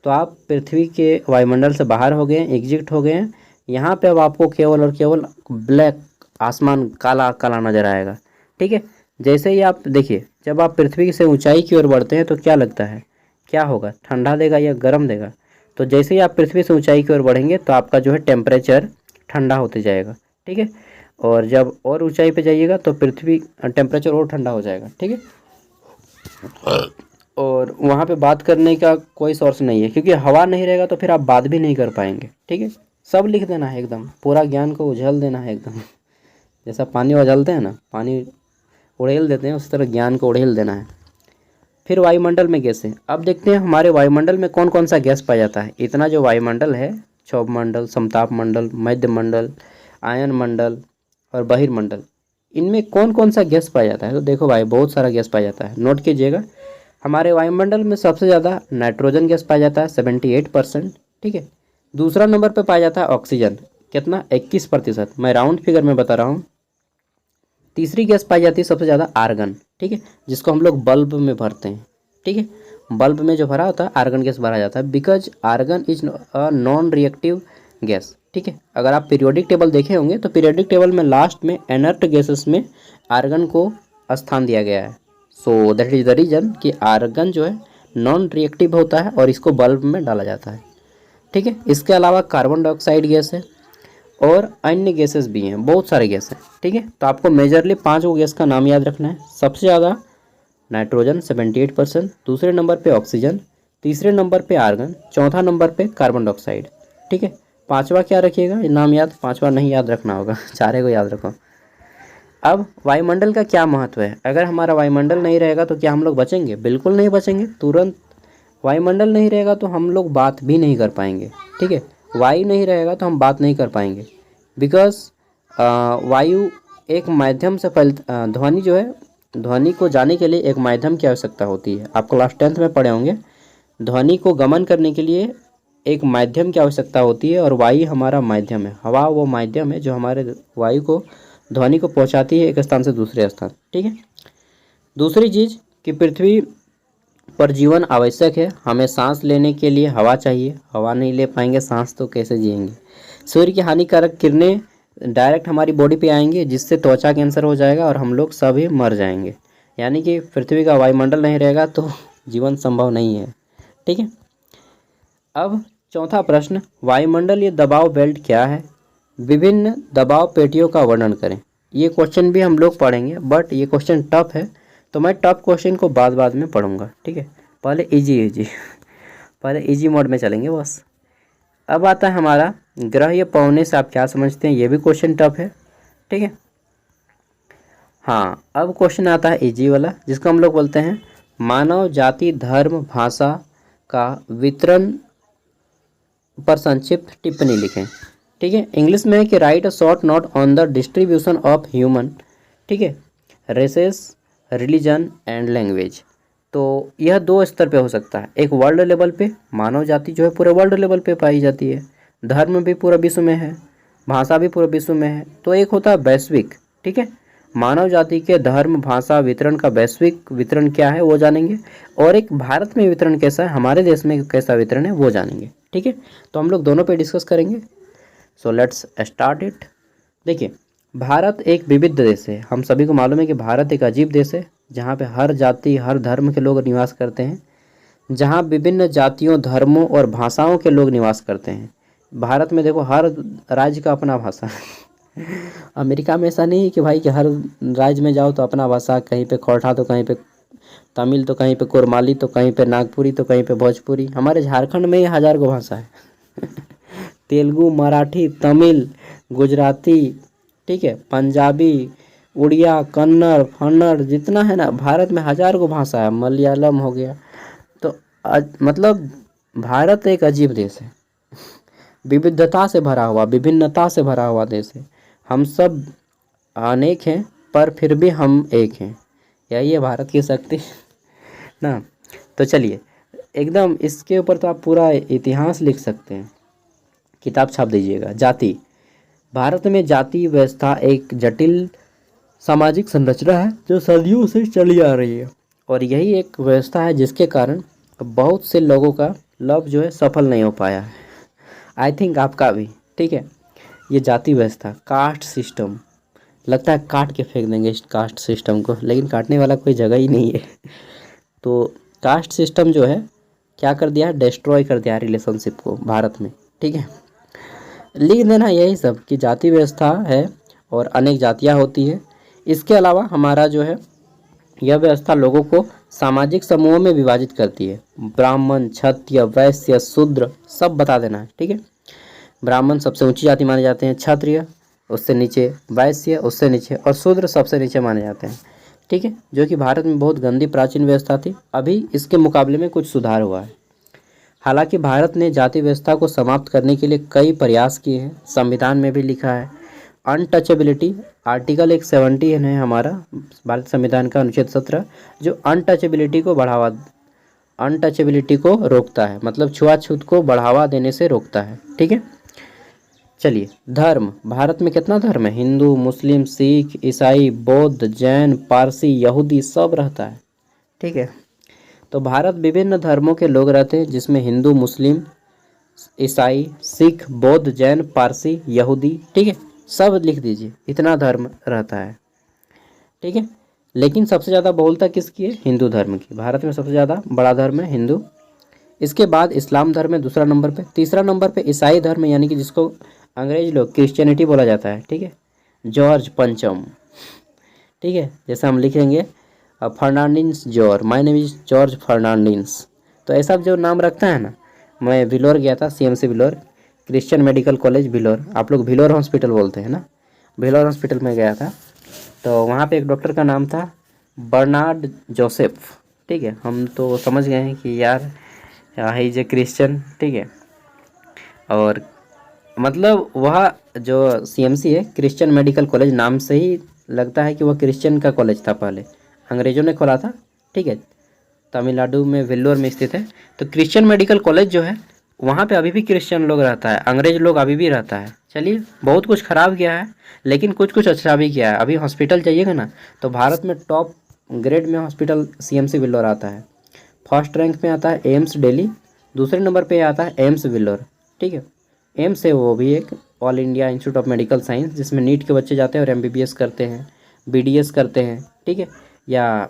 तो आप पृथ्वी के वायुमंडल से बाहर हो गए, एग्जिट हो गए हैं। यहाँ पे अब आपको केवल और केवल ब्लैक आसमान, काला काला नजर आएगा, ठीक है। जैसे ही आप देखिए, जब आप पृथ्वी से ऊंचाई की ओर बढ़ते हैं तो क्या लगता है, क्या होगा? ठंडा देगा या गर्म देगा? तो जैसे ही आप पृथ्वी से ऊंचाई की ओर बढ़ेंगे तो आपका जो है टेम्परेचर ठंडा होते जाएगा, ठीक है। और जब और ऊंचाई पे जाइएगा तो पृथ्वी टेम्परेचर और ठंडा हो जाएगा, ठीक है। और वहाँ पे बात करने का कोई सोर्स नहीं है, क्योंकि हवा नहीं रहेगा तो फिर आप बात भी नहीं कर पाएंगे, ठीक है। सब लिख देना है एकदम, पूरा ज्ञान को उझल देना है एकदम। जैसा पानी उझलते हैं ना, पानी उड़ेल देते हैं, उस तरह ज्ञान को उड़ेल देना है। फिर वायुमंडल में गैसें। अब देखते हैं हमारे वायुमंडल में कौन कौन सा गैस पाया जाता है। इतना जो वायुमंडल है, क्षोभ मंडल, समताप मंडल, मध्य मंडल, आयन मंडल और बहिर्मंडल, इनमें कौन कौन सा गैस पाया जाता है? तो देखो भाई, बहुत सारा गैस पाया जाता है, नोट कीजिएगा। हमारे वायुमंडल में सबसे ज़्यादा नाइट्रोजन गैस पाया जाता है 78%, ठीक है। दूसरा नंबर पर पाया जाता है ऑक्सीजन, कितना? 21%, मैं राउंड फिगर में बता रहा हूँ। तीसरी गैस पाई जाती है सबसे ज़्यादा आर्गन, ठीक है, जिसको हम लोग बल्ब में भरते हैं, ठीक है। बल्ब में जो भरा होता है आर्गन गैस भरा जाता है, because argon is a non reactive gas, ठीक है। अगर आप पीरियोडिक टेबल देखे होंगे तो पीरियोडिक टेबल में लास्ट में इनर्ट गैसेस में आर्गन को स्थान दिया गया है। So that is the reason कि आर्गन जो है नॉन रिएक्टिव होता है और इसको बल्ब में डाला जाता है, ठीक है। इसके अलावा कार्बन डाइऑक्साइड गैस है और अन्य गैसेस भी हैं, बहुत सारे गैस हैं, ठीक है। तो आपको मेजरली 5 गैस का नाम याद रखना है। सबसे ज़्यादा नाइट्रोजन 78%, दूसरे नंबर पे ऑक्सीजन, तीसरे नंबर पे आर्गन, चौथा नंबर पे कार्बन डाइऑक्साइड, ठीक है। पांचवा क्या रखिएगा नाम याद? पांचवा नहीं याद रखना होगा, चारे को याद रखो। अब वायुमंडल का क्या महत्व है? अगर हमारा वायुमंडल नहीं रहेगा तो क्या हम लोग बचेंगे? बिल्कुल नहीं बचेंगे। तुरंत वायुमंडल नहीं रहेगा तो हम लोग बात भी नहीं कर पाएंगे, ठीक है। वायु नहीं रहेगा तो हम बात नहीं कर पाएंगे, बिकॉज वायु एक माध्यम से ध्वनि जो है, ध्वनि को जाने के लिए एक माध्यम की आवश्यकता होती है। आप क्लास 10th में पढ़े होंगे, ध्वनि को गमन करने के लिए एक माध्यम की आवश्यकता होती है, और वायु हमारा माध्यम है। हवा वो माध्यम है जो हमारे वायु को, ध्वनि को पहुंचाती है एक स्थान से दूसरे स्थान, ठीक है। दूसरी चीज़ कि पृथ्वी पर जीवन आवश्यक है। हमें सांस लेने के लिए हवा चाहिए, हवा नहीं ले पाएंगे सांस तो कैसे जिएंगे। सूर्य की हानिकारक किरणें डायरेक्ट हमारी बॉडी पे आएंगी, जिससे त्वचा कैंसर हो जाएगा और हम लोग सभी मर जाएंगे। यानी कि पृथ्वी का वायुमंडल नहीं रहेगा तो जीवन संभव नहीं है, ठीक है। अब चौथा प्रश्न, वायुमंडलीय दबाव बेल्ट क्या है? विभिन्न दबाव पेटियों का वर्णन करें। ये क्वेश्चन भी हम लोग पढ़ेंगे, बट ये क्वेश्चन टफ है, तो मैं टॉप क्वेश्चन को बाद में पढ़ूंगा, ठीक है। पहले इजी पहले इजी मोड में चलेंगे बस। अब आता है हमारा ग्रह या पौने से आप क्या समझते हैं, ये भी क्वेश्चन टफ है, ठीक है। हाँ, अब क्वेश्चन आता है इजी वाला, जिसको हम लोग बोलते हैं मानव जाति धर्म भाषा का वितरण पर संक्षिप्त टिप्पणी लिखें, ठीक है। इंग्लिश में है कि right a short note on the distribution of human, ठीक है, रेसेस रिलीजन एंड लैंग्वेज। तो यह 2 स्तर पे हो सकता है, एक वर्ल्ड लेवल पे, मानव जाति जो है पूरे वर्ल्ड लेवल पे पाई जाती है, धर्म भी पूरा विश्व में है, भाषा भी पूरे विश्व में है। तो एक होता है वैश्विक, ठीक है, मानव जाति के धर्म भाषा वितरण का वैश्विक वितरण क्या है वो जानेंगे, और एक भारत में वितरण कैसा है, हमारे देश में कैसा वितरण है वो जानेंगे, ठीक है। तो हम लोग दोनों पे डिस्कस करेंगे। So let's start it. देखिए, भारत एक विविध देश है, हम सभी को मालूम है कि भारत एक अजीब देश है जहाँ पे हर जाति हर धर्म के लोग निवास करते हैं, जहाँ विभिन्न जातियों धर्मों और भाषाओं के लोग निवास करते हैं। भारत में देखो हर राज्य का अपना भाषा है। अमेरिका में ऐसा नहीं है कि भाई कि हर राज्य में जाओ तो अपना भाषा, कहीं पे खोरठा तो कहीं पे तमिल तो कहीं पे कुरमाली तो कहीं पे नागपुरी तो कहीं पे भोजपुरी। हमारे झारखंड में ही 1000 गो भाषा है। तेलुगु मराठी तमिल गुजराती, ठीक है, पंजाबी उड़िया कन्नड़ फन्नड़ जितना है ना, भारत में 1000 गो भाषा है, मलयालम हो गया। तो मतलब भारत एक अजीब देश है, विविधता से भरा हुआ विभिन्नता से भरा हुआ देश है। हम सब अनेक हैं पर फिर भी हम एक हैं, यही है भारत की शक्ति ना। तो चलिए एकदम इसके ऊपर तो आप पूरा इतिहास लिख सकते हैं, किताब छाप दीजिएगा। जाति, भारत में जाति व्यवस्था एक जटिल सामाजिक संरचना है जो सदियों से चली आ रही है, और यही एक व्यवस्था है जिसके कारण बहुत से लोगों का लव जो है सफल नहीं हो पाया है। आई थिंक आपका भी, ठीक है। ये जाति व्यवस्था, कास्ट सिस्टम, लगता है काट के फेंक देंगे इस कास्ट सिस्टम को, लेकिन काटने वाला कोई जगह ही नहीं है। तो कास्ट सिस्टम जो है क्या कर दिया है, डिस्ट्रॉय कर दिया है रिलेशनशिप को भारत में, ठीक है। लिख देना यही सब कि जाति व्यवस्था है और अनेक जातियाँ होती है। इसके अलावा हमारा जो है यह व्यवस्था लोगों को सामाजिक समूहों में विभाजित करती है, ब्राह्मण क्षत्रिय वैश्य शूद्र सब बता देना है, ठीक है। ब्राह्मण सबसे ऊंची जाति माने जाते हैं, क्षत्रिय उससे नीचे, वैश्य उससे नीचे, और शूद्र सबसे नीचे माने जाते हैं, ठीक है। जो कि भारत में बहुत गंदी प्राचीन व्यवस्था थी, अभी इसके मुकाबले में कुछ सुधार हुआ है। हालांकि भारत ने जाति व्यवस्था को समाप्त करने के लिए कई प्रयास किए हैं, संविधान में भी लिखा है अनटचेबिलिटी, आर्टिकल 170 है हमारा भारत संविधान का अनुच्छेद 17, जो अनटचेबिलिटी को रोकता है, मतलब छुआछूत को बढ़ावा देने से रोकता है, ठीक है। चलिए, धर्म, भारत में कितना धर्म है, हिंदू मुस्लिम सिख ईसाई बौद्ध जैन पारसी यहूदी सब रहता है, ठीक है। तो भारत विभिन्न धर्मों के लोग रहते हैं, जिसमें हिंदू मुस्लिम ईसाई सिख बौद्ध जैन पारसी यहूदी, ठीक है, सब लिख दीजिए, इतना धर्म रहता है, ठीक है। लेकिन सबसे ज़्यादा बहुलता किसकी है, हिंदू धर्म की। भारत में सबसे ज़्यादा बड़ा धर्म है हिंदू, इसके बाद इस्लाम धर्म है दूसरा नंबर पे, तीसरा नंबर पे ईसाई धर्म यानी कि जिसको अंग्रेज लोग क्रिश्चियनिटी बोला जाता है, ठीक है, जॉर्ज पंचम, ठीक है। जैसे हम लिखेंगे Fernandes George, my name is George Fernandes. तो ऐसा जो नाम रखता है ना, मैं विलोर गया था, CMC विलोर, क्रिश्चियन मेडिकल कॉलेज विलोर, आप लोग विलोर हॉस्पिटल बोलते हैं ना, विलोर हॉस्पिटल में गया था, तो वहाँ पे एक डॉक्टर का नाम था बर्नार्ड जोसेफ, ठीक है। हम तो समझ गए हैं कि यार ही इज ए क्रिश्चियन, ठीक है। और मतलब वह जो CMC है क्रिश्चियन मेडिकल कॉलेज, नाम से ही लगता है कि वह क्रिश्चियन का कॉलेज था, पहले अंग्रेज़ों ने खोला था, ठीक है, तमिलनाडु में वेल्लोर में स्थित है। तो क्रिश्चियन मेडिकल कॉलेज जो है वहाँ पे अभी भी क्रिश्चियन लोग रहता है, अंग्रेज लोग अभी भी रहता है। चलिए, बहुत कुछ ख़राब किया है लेकिन कुछ कुछ अच्छा भी किया है। अभी हॉस्पिटल जाइएगा ना तो भारत में टॉप ग्रेड में हॉस्पिटल CMC वेल्लोर आता है, फर्स्ट रैंक में आता है एम्स दिल्ली, दूसरे नंबर पे आता है एम्स वेल्लोर, ठीक है। एम्स है वो भी एक all India institute of medical science, जिसमें नीट के बच्चे जाते हैं और MBBS करते हैं, BDS करते हैं, ठीक है, या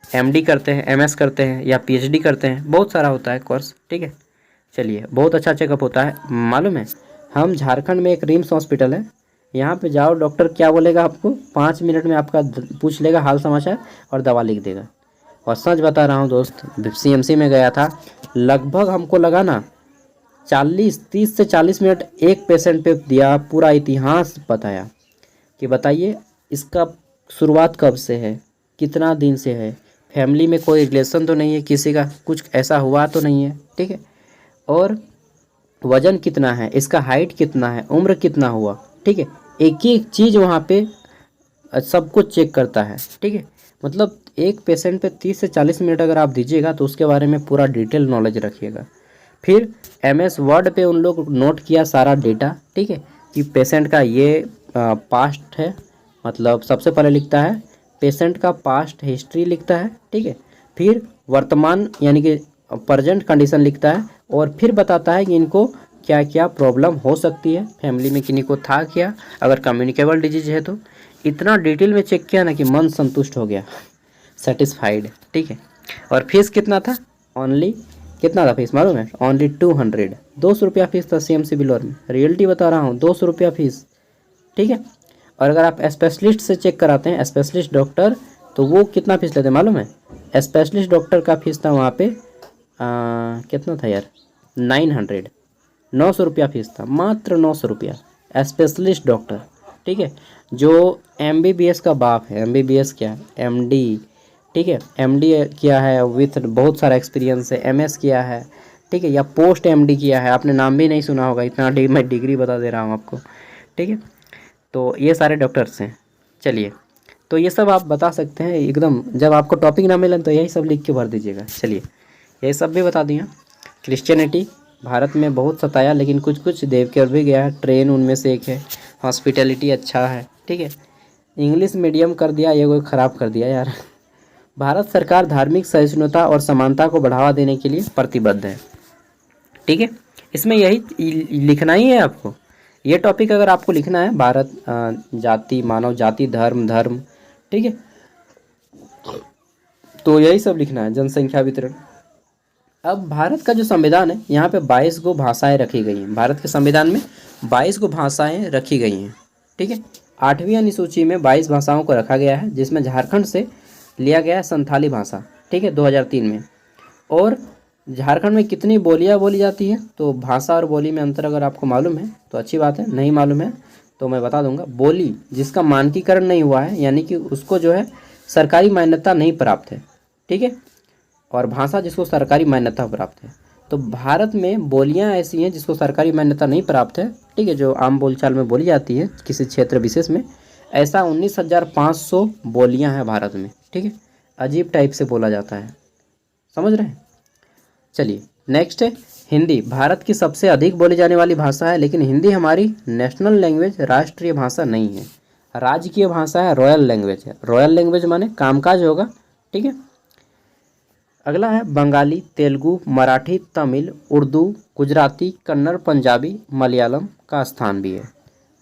MD करते हैं, MS करते हैं, या PhD करते हैं, बहुत सारा होता है कोर्स, ठीक है। चलिए, बहुत अच्छा चेकअप होता है। मालूम है हम झारखंड में एक रिम्स हॉस्पिटल है, यहाँ पे जाओ, डॉक्टर क्या बोलेगा आपको, 5 मिनट में आपका पूछ लेगा हाल समाचार और दवा लिख देगा। और सच बता रहा हूँ दोस्त, CMC में गया था, लगभग हमको लगा ना 30 से 40 मिनट एक पेशेंट पे दिया, पूरा इतिहास बताया कि बताइए इसका शुरुआत कब से है, कितना दिन से है, फैमिली में कोई रिलेशन तो नहीं है किसी का, कुछ ऐसा हुआ तो नहीं है, ठीक है, और वज़न कितना है, इसका हाइट कितना है, उम्र कितना हुआ, ठीक है, एक एक चीज़ वहाँ पे सब कुछ चेक करता है, ठीक है। मतलब एक पेशेंट पे 30 से 40 मिनट अगर आप दीजिएगा तो उसके बारे में पूरा डिटेल नॉलेज रखिएगा। फिर MS वर्ड पे उन लोग नोट किया सारा डेटा, ठीक है, कि पेशेंट का ये पास्ट है, मतलब सबसे पहले लिखता है पेशेंट का पास्ट हिस्ट्री लिखता है, ठीक है, फिर वर्तमान यानी कि प्रेजेंट कंडीशन लिखता है, और फिर बताता है कि इनको क्या क्या प्रॉब्लम हो सकती है, फैमिली में किन्हीं को था क्या, अगर कम्युनिकेबल डिजीज है तो। इतना डिटेल में चेक किया ना कि मन संतुष्ट हो गया, सेटिस्फाइड, ठीक है। और फीस कितना था, ओनली कितना था फीस मालूम है, ओनली 200, 200 रुपया फीस था CMC बिलोर में, रियलिटी बता रहा हूँ, 200 रुपया फीस, ठीक है। और अगर आप स्पेशलिस्ट से चेक कराते हैं, स्पेशलिस्ट डॉक्टर, तो वो कितना फीस लेते हैं मालूम है, स्पेशलिस्ट डॉक्टर का फीस था वहाँ पे कितना था यार, 900 रुपया फीस था, मात्र 900 रुपया स्पेशलिस्ट डॉक्टर, ठीक है। जो MBBS का बाप है, MBBS क्या है, MD, ठीक है, MD किया है विथ बहुत सारा एक्सपीरियंस है, MS किया है, ठीक है, या पोस्ट MD किया है, आपने नाम भी नहीं सुना होगा, इतना मैं डिग्री बता दे रहा हूँ आपको, ठीक है। तो ये सारे डॉक्टर्स हैं। चलिए, तो ये सब आप बता सकते हैं एकदम, जब आपको टॉपिक ना मिले तो यही सब लिख के भर दीजिएगा। चलिए, यही सब भी बता दिया। क्रिश्चियनिटी भारत में बहुत सताया, लेकिन कुछ कुछ देव के भी गया है, ट्रेन उनमें से एक है। हॉस्पिटैलिटी अच्छा है, ठीक है। इंग्लिश मीडियम कर दिया, ये कोई ख़राब कर दिया यार। भारत सरकार धार्मिक सहिष्णुता और समानता को बढ़ावा देने के लिए प्रतिबद्ध है, ठीक है। इसमें यही लिखना ही है आपको, ये टॉपिक अगर आपको लिखना है, भारत जाति, मानव जाति, धर्म, ठीक है, तो यही सब लिखना है, जनसंख्या वितरण। अब भारत का जो संविधान है, यहाँ पे 22 गो भाषाएं रखी गई हैं, भारत के संविधान में 22 गो भाषाएं रखी गई हैं, ठीक है। 8वीं अनुसूची में 22 भाषाओं को रखा गया है, जिसमें झारखंड से लिया गया है संथाली भाषा, ठीक है, 2003 में। और झारखंड में कितनी बोलियां बोली जाती है, तो भाषा और बोली में अंतर अगर आपको मालूम है तो अच्छी बात है, नहीं मालूम है तो मैं बता दूंगा। बोली जिसका मानकीकरण नहीं हुआ है, यानी कि उसको जो है सरकारी मान्यता नहीं प्राप्त है, ठीक है, और भाषा जिसको सरकारी मान्यता प्राप्त है। तो भारत में बोलियां ऐसी हैं जिसको सरकारी मान्यता नहीं प्राप्त है, ठीक है, जो आम बोलचाल में बोली जाती है किसी क्षेत्र विशेष में, ऐसा 19,500 बोलियां हैं भारत में, ठीक है। अजीब टाइप से बोला जाता है, समझ रहे हैं। चलिए, नेक्स्ट है हिंदी। भारत की सबसे अधिक बोली जाने वाली भाषा है, लेकिन हिंदी हमारी नेशनल लैंग्वेज, राष्ट्रीय भाषा नहीं है, राजकीय भाषा है, रॉयल लैंग्वेज है। रॉयल लैंग्वेज माने कामकाज होगा, ठीक है। अगला है बंगाली, तेलुगु, मराठी, तमिल, उर्दू, गुजराती, कन्नड़, पंजाबी, मलयालम का स्थान भी है।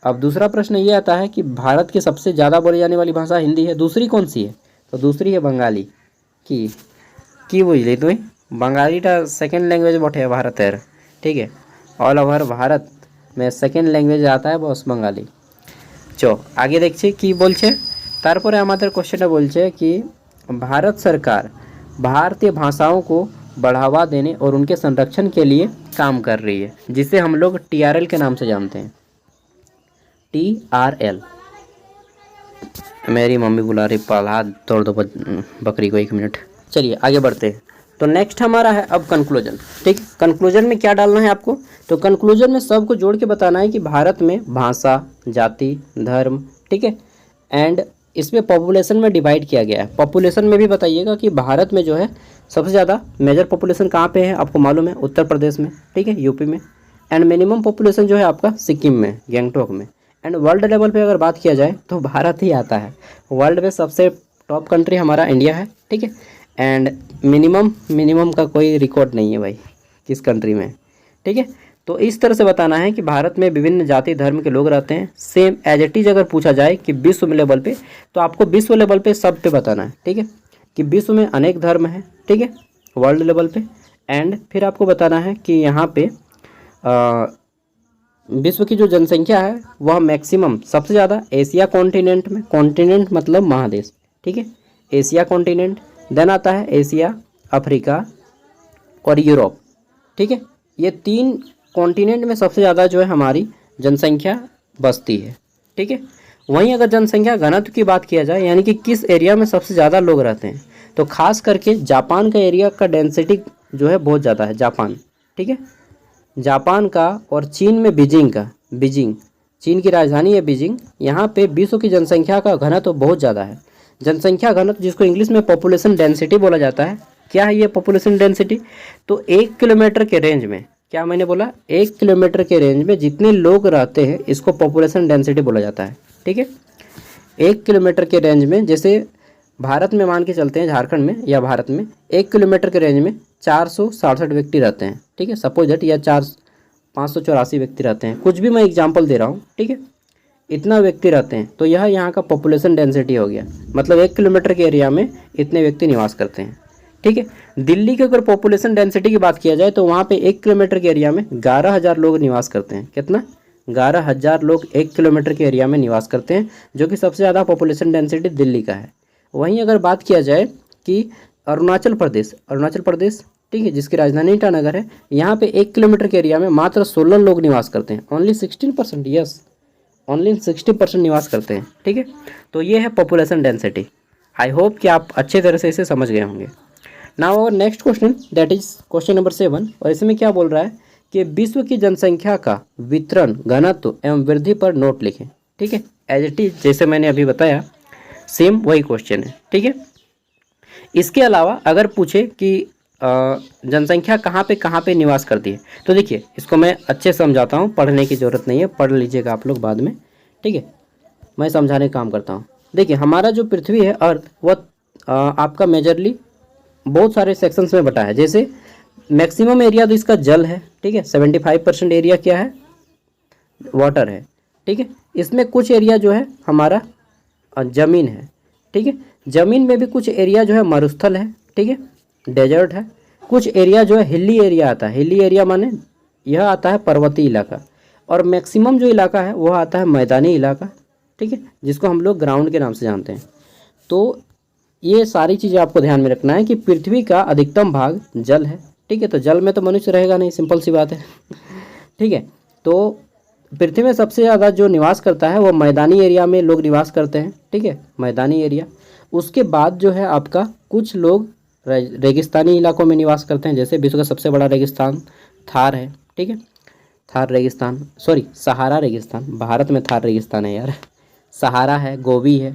अब दूसरा प्रश्न ये आता है कि भारत की सबसे ज़्यादा बोली जाने वाली भाषा हिंदी है, दूसरी कौन सी है, तो दूसरी है बंगाली की बुझली तुम्हें, बंगालीटा सेकेंड लैंग्वेज बोटे है भारतेर, ठीक है, ऑल ओवर भारत में सेकेंड लैंग्वेज आता है बस बंगाली। चो आगे देखছি কি বলছে, তারপরে আমাদের কোশ্চেনটা বলছে कि भारत सरकार भारतीय भाषाओं को बढ़ावा देने और उनके संरक्षण के लिए काम कर रही है, जिसे हम लोग TRL के नाम से जानते हैं, TRL। मेरी मम्मी बुला रही, पाला तोड़ दो बकरी को, 1 मिनट। चलिए आगे बढ़ते हैं। तो नेक्स्ट हमारा है अब कंक्लूजन, ठीक। कंक्लूजन में क्या डालना है आपको, तो कंक्लूजन में सबको जोड़ के बताना है कि भारत में भाषा, जाति, धर्म, ठीक है, एंड इसमें पॉपुलेशन में डिवाइड किया गया है। पॉपुलेशन में भी बताइएगा कि भारत में जो है सबसे ज़्यादा मेजर पॉपुलेशन कहाँ पे है, आपको मालूम है, उत्तर प्रदेश में, ठीक है, यूपी में, एंड मिनिमम पॉपुलेशन जो है आपका सिक्किम में, गैंगटॉक में। एंड वर्ल्ड लेवल पे अगर बात किया जाए तो भारत ही आता है, वर्ल्ड में सबसे टॉप कंट्री हमारा इंडिया है, ठीक है। एंड मिनिमम का कोई रिकॉर्ड नहीं है भाई किस कंट्री में, ठीक है। तो इस तरह से बताना है कि भारत में विभिन्न जाति धर्म के लोग रहते हैं, सेम एज इट इज। अगर पूछा जाए कि विश्व लेवल पे, तो आपको विश्व लेवल पे सब पे बताना है, ठीक है, कि विश्व में अनेक धर्म हैं, ठीक है, वर्ल्ड लेवल पे। एंड फिर आपको बताना है कि यहाँ पे विश्व की जो जनसंख्या है वह मैक्सिमम सबसे ज़्यादा एशिया कॉन्टिनेंट में, कॉन्टिनेंट मतलब महादेश, ठीक है, एशिया कॉन्टिनेंट, देन आता है एशिया, अफ्रीका और यूरोप, ठीक है। ये 3 कॉन्टिनेंट में सबसे ज़्यादा जो है हमारी जनसंख्या बसती है, ठीक है। वहीं अगर जनसंख्या घनत्व की बात किया जाए, यानी कि किस एरिया में सबसे ज़्यादा लोग रहते हैं, तो खास करके जापान का एरिया का डेंसिटी जो है बहुत ज़्यादा है, जापान, ठीक है, जापान का, और चीन में बीजिंग का, बीजिंग चीन की राजधानी है बीजिंग, यहाँ पे विश्व की जनसंख्या का घनत्व बहुत ज़्यादा है। जनसंख्या घनत्व जिसको इंग्लिश में पॉपुलेशन डेंसिटी बोला जाता है। क्या है ये पॉपुलेशन डेंसिटी? तो 1 किलोमीटर के रेंज में, क्या मैंने बोला, 1 किलोमीटर के रेंज में जितने लोग रहते हैं इसको पॉपुलेशन डेंसिटी बोला जाता है, ठीक है। 1 किलोमीटर के रेंज में, जैसे भारत में मान के चलते हैं, झारखंड में या भारत में 1 किलोमीटर के रेंज में 467 व्यक्ति रहते हैं, ठीक है, सपोज दैट, या 584 व्यक्ति रहते हैं, कुछ भी मैं एग्जांपल दे रहा हूँ, ठीक है, इतना व्यक्ति रहते हैं, तो यह यहाँ का पॉपुलेशन डेंसिटी हो गया, मतलब 1 किलोमीटर के एरिया में इतने व्यक्ति निवास करते हैं, ठीक है। दिल्ली की अगर पॉपुलेशन डेंसिटी की बात किया जाए तो वहाँ पे 1 किलोमीटर के एरिया में 11,000 लोग निवास करते हैं। कितना? 11,000 लोग 1 किलोमीटर के एरिया में निवास करते हैं, जो कि सबसे ज़्यादा पॉपुलेशन डेंसिटी दिल्ली का है। वहीं अगर बात किया जाए कि अरुणाचल प्रदेश, ठीक है, जिसकी राजधानी ईटानगर है, यहाँ पे 1 किलोमीटर के एरिया में मात्र 16 लोग निवास करते हैं, ओनली 16%, यस, ओनली 60% निवास करते हैं, ठीक है। तो ये है पॉपुलेशन डेंसिटी। आई होप कि आप अच्छे तरह से इसे समझ गए होंगे। Now our next question, that is question number 7, और इसमें क्या बोल रहा है कि विश्व की जनसंख्या का वितरण, घनत्व एवं वृद्धि पर नोट लिखें, ठीक है। एज इट इज, जैसे मैंने अभी बताया, सेम वही क्वेश्चन है, ठीक है। इसके अलावा अगर पूछे कि जनसंख्या कहाँ पे निवास करती है, तो देखिए इसको मैं अच्छे से समझाता हूँ, पढ़ने की ज़रूरत नहीं है, पढ़ लीजिएगा आप लोग बाद में, ठीक है, मैं समझाने का काम करता हूँ। देखिए हमारा जो पृथ्वी है, अर्थ, वह आपका मेजरली बहुत सारे सेक्शंस में बटा है। जैसे मैक्सिमम एरिया तो इसका जल है, ठीक है, 75% एरिया क्या है, वाटर है, ठीक है। इसमें कुछ एरिया जो है हमारा ज़मीन है, ठीक है, ज़मीन में भी कुछ एरिया जो है मरुस्थल है, ठीक है, डेजर्ट है, कुछ एरिया जो है हिली एरिया आता है। हिली एरिया माने यह आता है पर्वतीय इलाका, और मैक्सिमम जो इलाका है वह आता है मैदानी इलाका, ठीक है, जिसको हम लोग ग्राउंड के नाम से जानते हैं। तो ये सारी चीज़ें आपको ध्यान में रखना है कि पृथ्वी का अधिकतम भाग जल है, ठीक है, तो जल में तो मनुष्य रहेगा नहीं, सिंपल सी बात है, ठीक है। तो पृथ्वी में सबसे ज़्यादा जो निवास करता है वो मैदानी एरिया में लोग निवास करते हैं, ठीक है, मैदानी एरिया। उसके बाद जो है आपका कुछ लोग रेगिस्तानी इलाकों में निवास करते हैं, जैसे विश्व का सबसे बड़ा रेगिस्तान थार है, ठीक है, थार रेगिस्तान, सॉरी सहारा रेगिस्तान, भारत में थार रेगिस्तान है यार, सहारा है, गोबी है,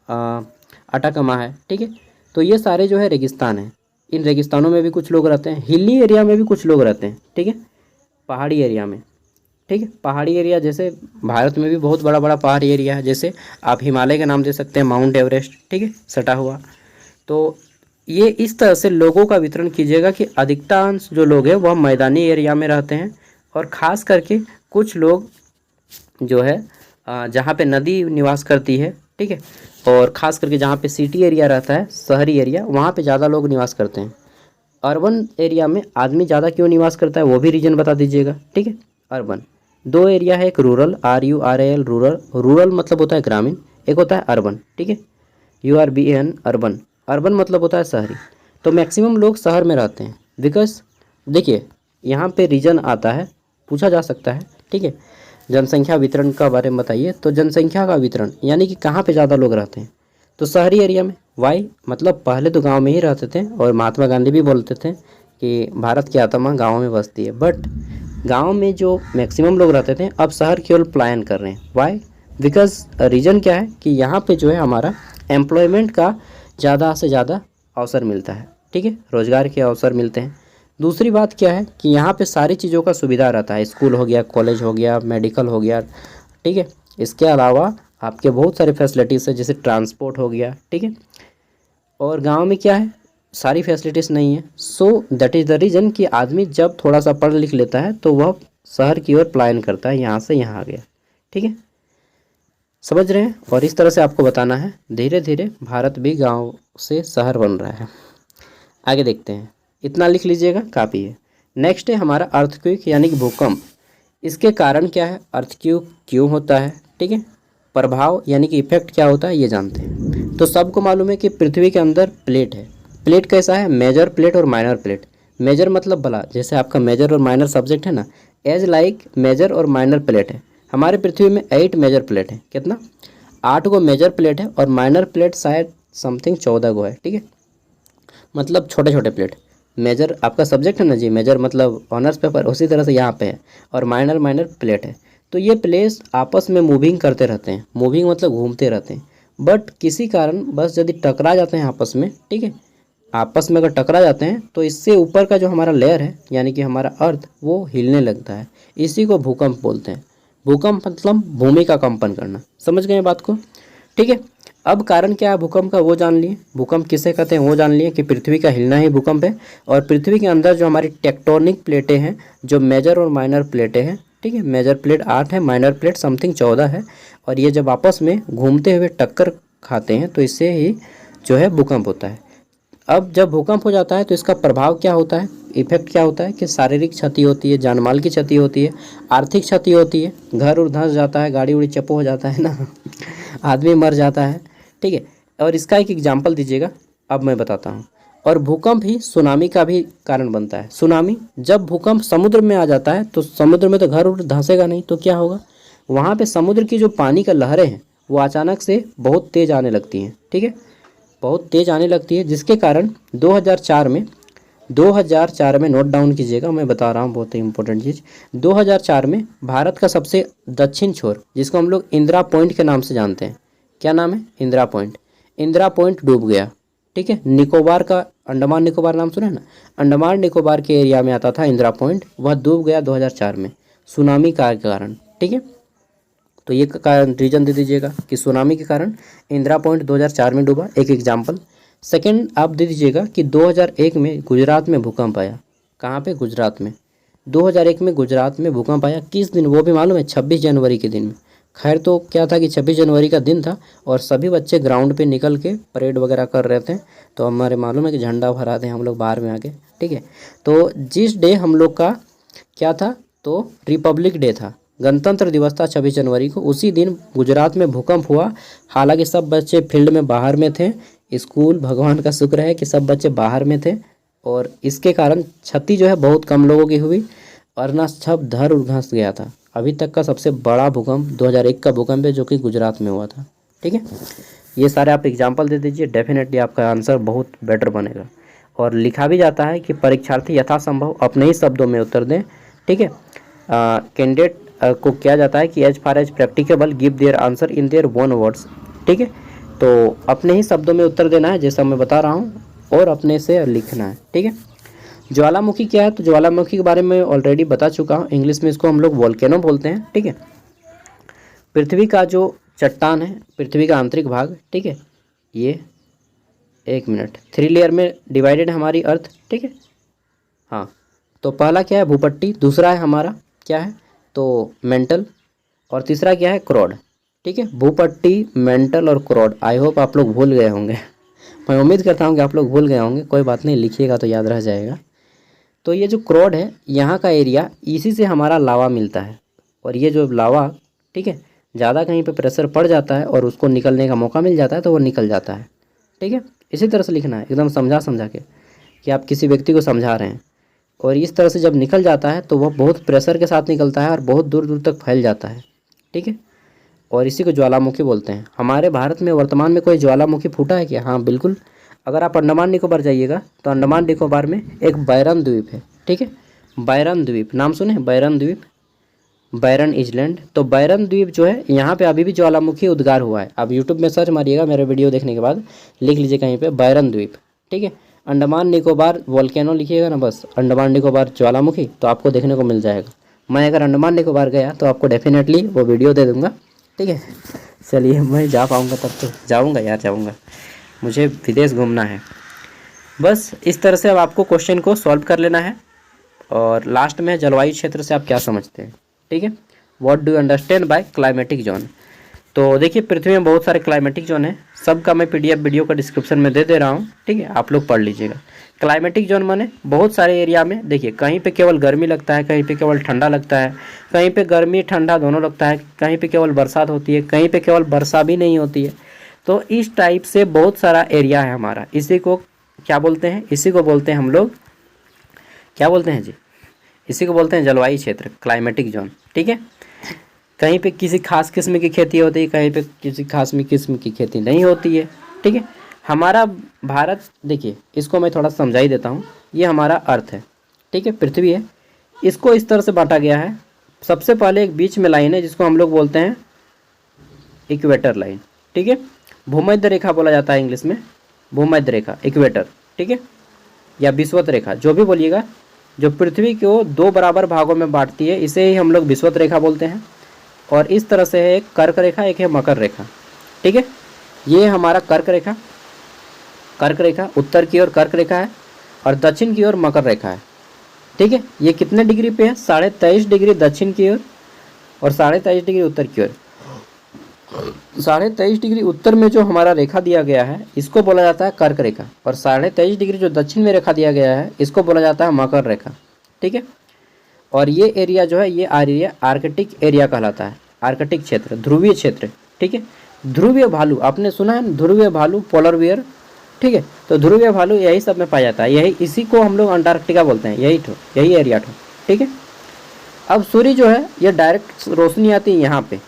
अटाकमा है, ठीक है। तो ये सारे जो है रेगिस्तान हैं, इन रेगिस्तानों में भी कुछ लोग रहते हैं, हिली एरिया में भी कुछ लोग रहते हैं, ठीक है, पहाड़ी एरिया में, ठीक है, पहाड़ी एरिया, जैसे भारत में भी बहुत बड़ा बड़ा पहाड़ी एरिया है, जैसे आप हिमालय का नाम दे सकते हैं, माउंट एवरेस्ट, ठीक है, सटा हुआ। तो ये इस तरह से लोगों का वितरण कीजिएगा कि अधिकांश जो लोग हैं वह मैदानी एरिया में रहते हैं, और ख़ास करके कुछ लोग जो है जहाँ पे नदी निवास करती है, ठीक है, और ख़ास करके जहाँ पे सिटी एरिया रहता है, शहरी एरिया, वहाँ पे ज़्यादा लोग निवास करते हैं। अर्बन एरिया में आदमी ज़्यादा क्यों निवास करता है वो भी रीजन बता दीजिएगा, ठीक है। अर्बन 2 एरिया है, एक रूरल, RURAL, रूरल, रूरल मतलब होता है ग्रामीण, एक होता है अर्बन, ठीक है, URBAN, अर्बन, अर्बन मतलब होता है शहरी। तो मैक्सिमम लोग शहर में रहते हैं, बिकॉज देखिए यहाँ पे रीजन आता है, पूछा जा सकता है, ठीक है, जनसंख्या वितरण का बारे में बताइए। तो जनसंख्या का वितरण यानी कि कहाँ पे ज़्यादा लोग रहते हैं, तो शहरी एरिया में। वाई मतलब पहले तो गांव में ही रहते थे, और महात्मा गांधी भी बोलते थे कि भारत की आत्मा गांव में बसती है, बट गांव में जो मैक्सिमम लोग रहते थे अब शहर की ओर पलायन कर रहे हैं। वाई? बिकॉज रीज़न क्या है कि यहाँ पे जो है हमारा एम्प्लॉयमेंट का ज़्यादा से ज़्यादा अवसर मिलता है, ठीक है, रोज़गार के अवसर मिलते हैं। दूसरी बात क्या है कि यहाँ पे सारी चीज़ों का सुविधा रहता है, स्कूल हो गया, कॉलेज हो गया, मेडिकल हो गया, ठीक है। इसके अलावा आपके बहुत सारे फैसिलिटीज़ है, जैसे ट्रांसपोर्ट हो गया, ठीक है। और गांव में क्या है, सारी फैसिलिटीज़ नहीं है। So that is the reason कि आदमी जब थोड़ा सा पढ़ लिख लेता है तो वह शहर की ओर पलायन करता है, यहाँ से यहाँ आ गया, ठीक है, समझ रहे हैं। और इस तरह से आपको बताना है, धीरे धीरे भारत भी गांव से शहर बन रहा है। आगे देखते हैं, इतना लिख लीजिएगा, काफ़ी है। नेक्स्ट है हमारा अर्थक्वेक यानी कि भूकंप। इसके कारण क्या है, अर्थक्वेक क्यों होता है, ठीक है, प्रभाव यानी कि इफेक्ट क्या होता है ये जानते हैं। तो सबको मालूम है कि पृथ्वी के अंदर प्लेट है। प्लेट कैसा है, मेजर प्लेट और माइनर प्लेट। मेजर मतलब बड़ा, जैसे आपका मेजर और माइनर सब्जेक्ट है ना, एज लाइक मेजर और माइनर प्लेट है। हमारे पृथ्वी में 8 मेजर प्लेट है। कितना, 8 गो मेजर प्लेट है और माइनर प्लेट शायद समथिंग 14 गो है, ठीक है, मतलब छोटे छोटे प्लेट। मेजर आपका सब्जेक्ट है ना जी, मेजर मतलब ऑनर्स पेपर, उसी तरह से यहाँ पे है। और माइनर माइनर प्लेट है। तो ये प्लेट्स आपस में मूविंग करते रहते हैं। मूविंग मतलब घूमते रहते हैं, बट किसी कारण बस यदि टकरा जाते हैं आपस में, ठीक है, आपस में अगर टकरा जाते हैं तो इससे ऊपर का जो हमारा लेयर है यानी कि हमारा अर्थ, वो हिलने लगता है। इसी को भूकंप बोलते हैं। भूकंप मतलब भूमि का कंपन करना। समझ गए बात को, ठीक है। अब कारण क्या है भूकंप का वो जान लिए, भूकंप किसे कहते हैं वो जान लिए कि पृथ्वी का हिलना ही भूकंप है। और पृथ्वी के अंदर जो हमारी टेक्टोनिक प्लेटें हैं, जो मेजर और माइनर प्लेटें हैं, ठीक है, मेजर प्लेट 8 है, माइनर प्लेट समथिंग 14 है, और ये जब आपस में घूमते हुए टक्कर खाते हैं तो इससे ही जो है भूकंप होता है। अब जब भूकंप हो जाता है तो इसका प्रभाव क्या होता है, इफेक्ट क्या होता है कि शारीरिक क्षति होती है, जानमाल की क्षति होती है, आर्थिक क्षति होती है, घर उर धंस जाता है, गाड़ी उड़ी चप्पू हो जाता है ना आदमी मर जाता है, ठीक है। और इसका एक एग्जाम्पल दीजिएगा, अब मैं बताता हूँ। और भूकंप ही सुनामी का भी कारण बनता है। सुनामी, जब भूकंप समुद्र में आ जाता है तो समुद्र में तो घर उर धंसेगा नहीं, तो क्या होगा, वहाँ पे समुद्र की जो पानी का लहरें हैं वो अचानक से बहुत तेज़ आने लगती हैं, ठीक है, बहुत तेज़ आने लगती है, जिसके कारण 2004 में नोट डाउन कीजिएगा, मैं बता रहा हूँ बहुत ही इंपॉर्टेंट चीज़। 2004 में भारत का सबसे दक्षिण छोर, जिसको हम लोग इंदिरा पॉइंट के नाम से जानते हैं, क्या नाम है, इंदिरा पॉइंट। इंदिरा पॉइंट डूब गया, ठीक है। निकोबार का, अंडमान निकोबार नाम सुना है ना, अंडमान निकोबार के एरिया में आता था इंदिरा पॉइंट, वह डूब गया 2004 में सुनामी का कारण, ठीक है। तो ये कारण रीजन दे दीजिएगा कि सुनामी के कारण इंदिरा पॉइंट 2004 में डूबा, एक एग्जाम्पल। सेकंड आप दे दीजिएगा कि 2001 में गुजरात में भूकंप आया। कहाँ पे, गुजरात में। 2001 में गुजरात में भूकंप आया, किस दिन वो भी मालूम है, 26 जनवरी के दिन में। खैर तो क्या था कि 26 जनवरी का दिन था और सभी बच्चे ग्राउंड पे निकल के परेड वगैरह कर रहे थे, तो हमारे मालूम है कि झंडा फहराते हैं हम लोग बाहर में आके, ठीक है। तो जिस डे हम लोग का क्या था, तो रिपब्लिक डे था, गणतंत्र दिवस था 26 जनवरी को। उसी दिन गुजरात में भूकंप हुआ। हालांकि सब बच्चे फील्ड में बाहर में थे, स्कूल, भगवान का शुक्र है कि सब बच्चे बाहर में थे, और इसके कारण क्षति जो है बहुत कम लोगों की हुई, वरना सब धर उड़ घस गया था। अभी तक का सबसे बड़ा भूकंप 2001 का भूकंप है, जो कि गुजरात में हुआ था, ठीक है। ये सारे आप एग्जाम्पल दे दीजिए, डेफिनेटली आपका आंसर बहुत बेटर बनेगा। और लिखा भी जाता है कि परीक्षार्थी यथासंभव अपने ही शब्दों में उत्तर दें, ठीक है। कैंडिडेट को किया जाता है कि as far as practicable give their answer in their own words, ठीक है। तो अपने ही शब्दों में उत्तर देना है जैसा मैं बता रहा हूँ, और अपने से लिखना है, ठीक है। ज्वालामुखी क्या है, तो ज्वालामुखी के बारे में ऑलरेडी बता चुका हूँ, इंग्लिश में इसको हम लोग वोल्केनो बोलते हैं, ठीक है। पृथ्वी का जो चट्टान है, पृथ्वी का आंतरिक भाग, ठीक है, ये 1 मिनट 3 लेयर में डिवाइडेड है हमारी अर्थ, ठीक है। हाँ, तो पहला क्या है, भूपट्टी, दूसरा है हमारा क्या है, तो मेंटल, और तीसरा क्या है, क्रोड, ठीक है। भूपट्टी, मेंटल और क्रोड। आई होप आप लोग भूल गए होंगे मैं उम्मीद करता हूँ कि आप लोग भूल गए होंगे, कोई बात नहीं, लिखिएगा तो याद रह जाएगा। तो ये जो क्रोड है, यहाँ का एरिया, इसी से हमारा लावा मिलता है, और ये जो लावा, ठीक है, ज़्यादा कहीं पे प्रेशर पड़ जाता है और उसको निकलने का मौका मिल जाता है तो वो निकल जाता है, ठीक है। इसी तरह से लिखना है, एकदम समझा के कि आप किसी व्यक्ति को समझा रहे हैं, और इस तरह से जब निकल जाता है तो वह बहुत प्रेशर के साथ निकलता है और बहुत दूर दूर तक फैल जाता है, ठीक है। और इसी को ज्वालामुखी बोलते हैं। हमारे भारत में वर्तमान में कोई ज्वालामुखी फूटा है क्या, हाँ बिल्कुल। अगर आप अंडमान निकोबार जाइएगा तो अंडमान निकोबार में एक बैरन द्वीप है, ठीक है। बैरन द्वीप नाम सुने, बैरन द्वीप, बैरन आइलैंड। तो बैरन द्वीप जो है, यहाँ पे अभी भी ज्वालामुखी उद्गार हुआ है। आप यूट्यूब में सर्च मारिएगा मेरे वीडियो देखने के बाद, लिख लीजिए कहीं पे बैरन द्वीप, ठीक है। अंडमान निकोबार वोल्केनो लिखिएगा ना, बस अंडमान निकोबार ज्वालामुखी, तो आपको देखने को मिल जाएगा। मैं अगर अंडमान निकोबार गया तो आपको डेफिनेटली वो वीडियो दे दूँगा, ठीक है। चलिए, मैं जा पाऊँगा तब तो जाऊँगा यार, जाऊँगा, मुझे विदेश घूमना है। बस इस तरह से अब आपको क्वेश्चन को सॉल्व कर लेना है। और लास्ट में जलवायु क्षेत्र से आप क्या समझते हैं, ठीक है। What do you understand by climatic zone. तो देखिए पृथ्वी में बहुत सारे क्लाइमेटिक जोन है, सबका मैं पीडीएफ वीडियो का डिस्क्रिप्शन में दे रहा हूँ, ठीक है, आप लोग पढ़ लीजिएगा। क्लाइमेटिक जोन माने बहुत सारे एरिया में देखिए कहीं पे केवल गर्मी लगता है, कहीं पे केवल ठंडा लगता है, कहीं पे गर्मी ठंडा दोनों लगता है, कहीं पे केवल बरसात होती है, कहीं पे केवल वर्षा भी नहीं होती है। तो इस टाइप से बहुत सारा एरिया है हमारा। इसी को क्या बोलते हैं? इसी को बोलते हैं हम लोग, क्या बोलते हैं जी? इसी को बोलते हैं जलवायु क्षेत्र, क्लाइमेटिक जोन, ठीक है। कहीं पे किसी खास किस्म की खेती होती है, कहीं पे किसी खास किस्म की खेती नहीं होती है, ठीक है। हमारा भारत देखिए, इसको मैं थोड़ा समझा ही देता हूँ। ये हमारा अर्थ है, ठीक है, पृथ्वी है। इसको इस तरह से बांटा गया है। सबसे पहले एक बीच में लाइन है जिसको हम लोग बोलते हैं इक्वेटर लाइन, ठीक है। भूमध्य रेखा बोला जाता है इंग्लिश में, भूमध्य रेखा, इक्वेटर, ठीक है, या विषुवत रेखा, जो भी बोलिएगा, जो पृथ्वी को दो बराबर भागों में बांटती है, इसे ही हम लोग विषुवत रेखा बोलते हैं। और इस तरह से है एक कर्क रेखा, एक है मकर रेखा, ठीक है। ये हमारा कर्क रेखा, कर्क रेखा उत्तर की ओर कर्क रेखा है और दक्षिण की ओर मकर रेखा है, ठीक है। ये कितने डिग्री पे है? 23.5 डिग्री दक्षिण की ओर और 23.5 डिग्री उत्तर की ओर। 23.5 डिग्री उत्तर में जो हमारा रेखा दिया गया है इसको बोला जाता है कर्क रेखा, और 23.5 डिग्री जो दक्षिण में रेखा दिया गया है इसको बोला जाता है मकर रेखा, ठीक है। और ये एरिया जो है, ये एरिया आर्कटिक एरिया कहलाता है, आर्कटिक क्षेत्र, ध्रुवीय क्षेत्र, ठीक है। ध्रुवीय भालू आपने सुना है, ध्रुवीय भालू, पोलर बियर, ठीक है। तो ध्रुवीय भालू यही सब में पाया जाता है, यही, इसी को हम लोग अंटार्कटिका बोलते हैं, यही एरिया ठो, ठीक है। अब सूर्य जो है ये डायरेक्ट रोशनी आती है यहाँ पे,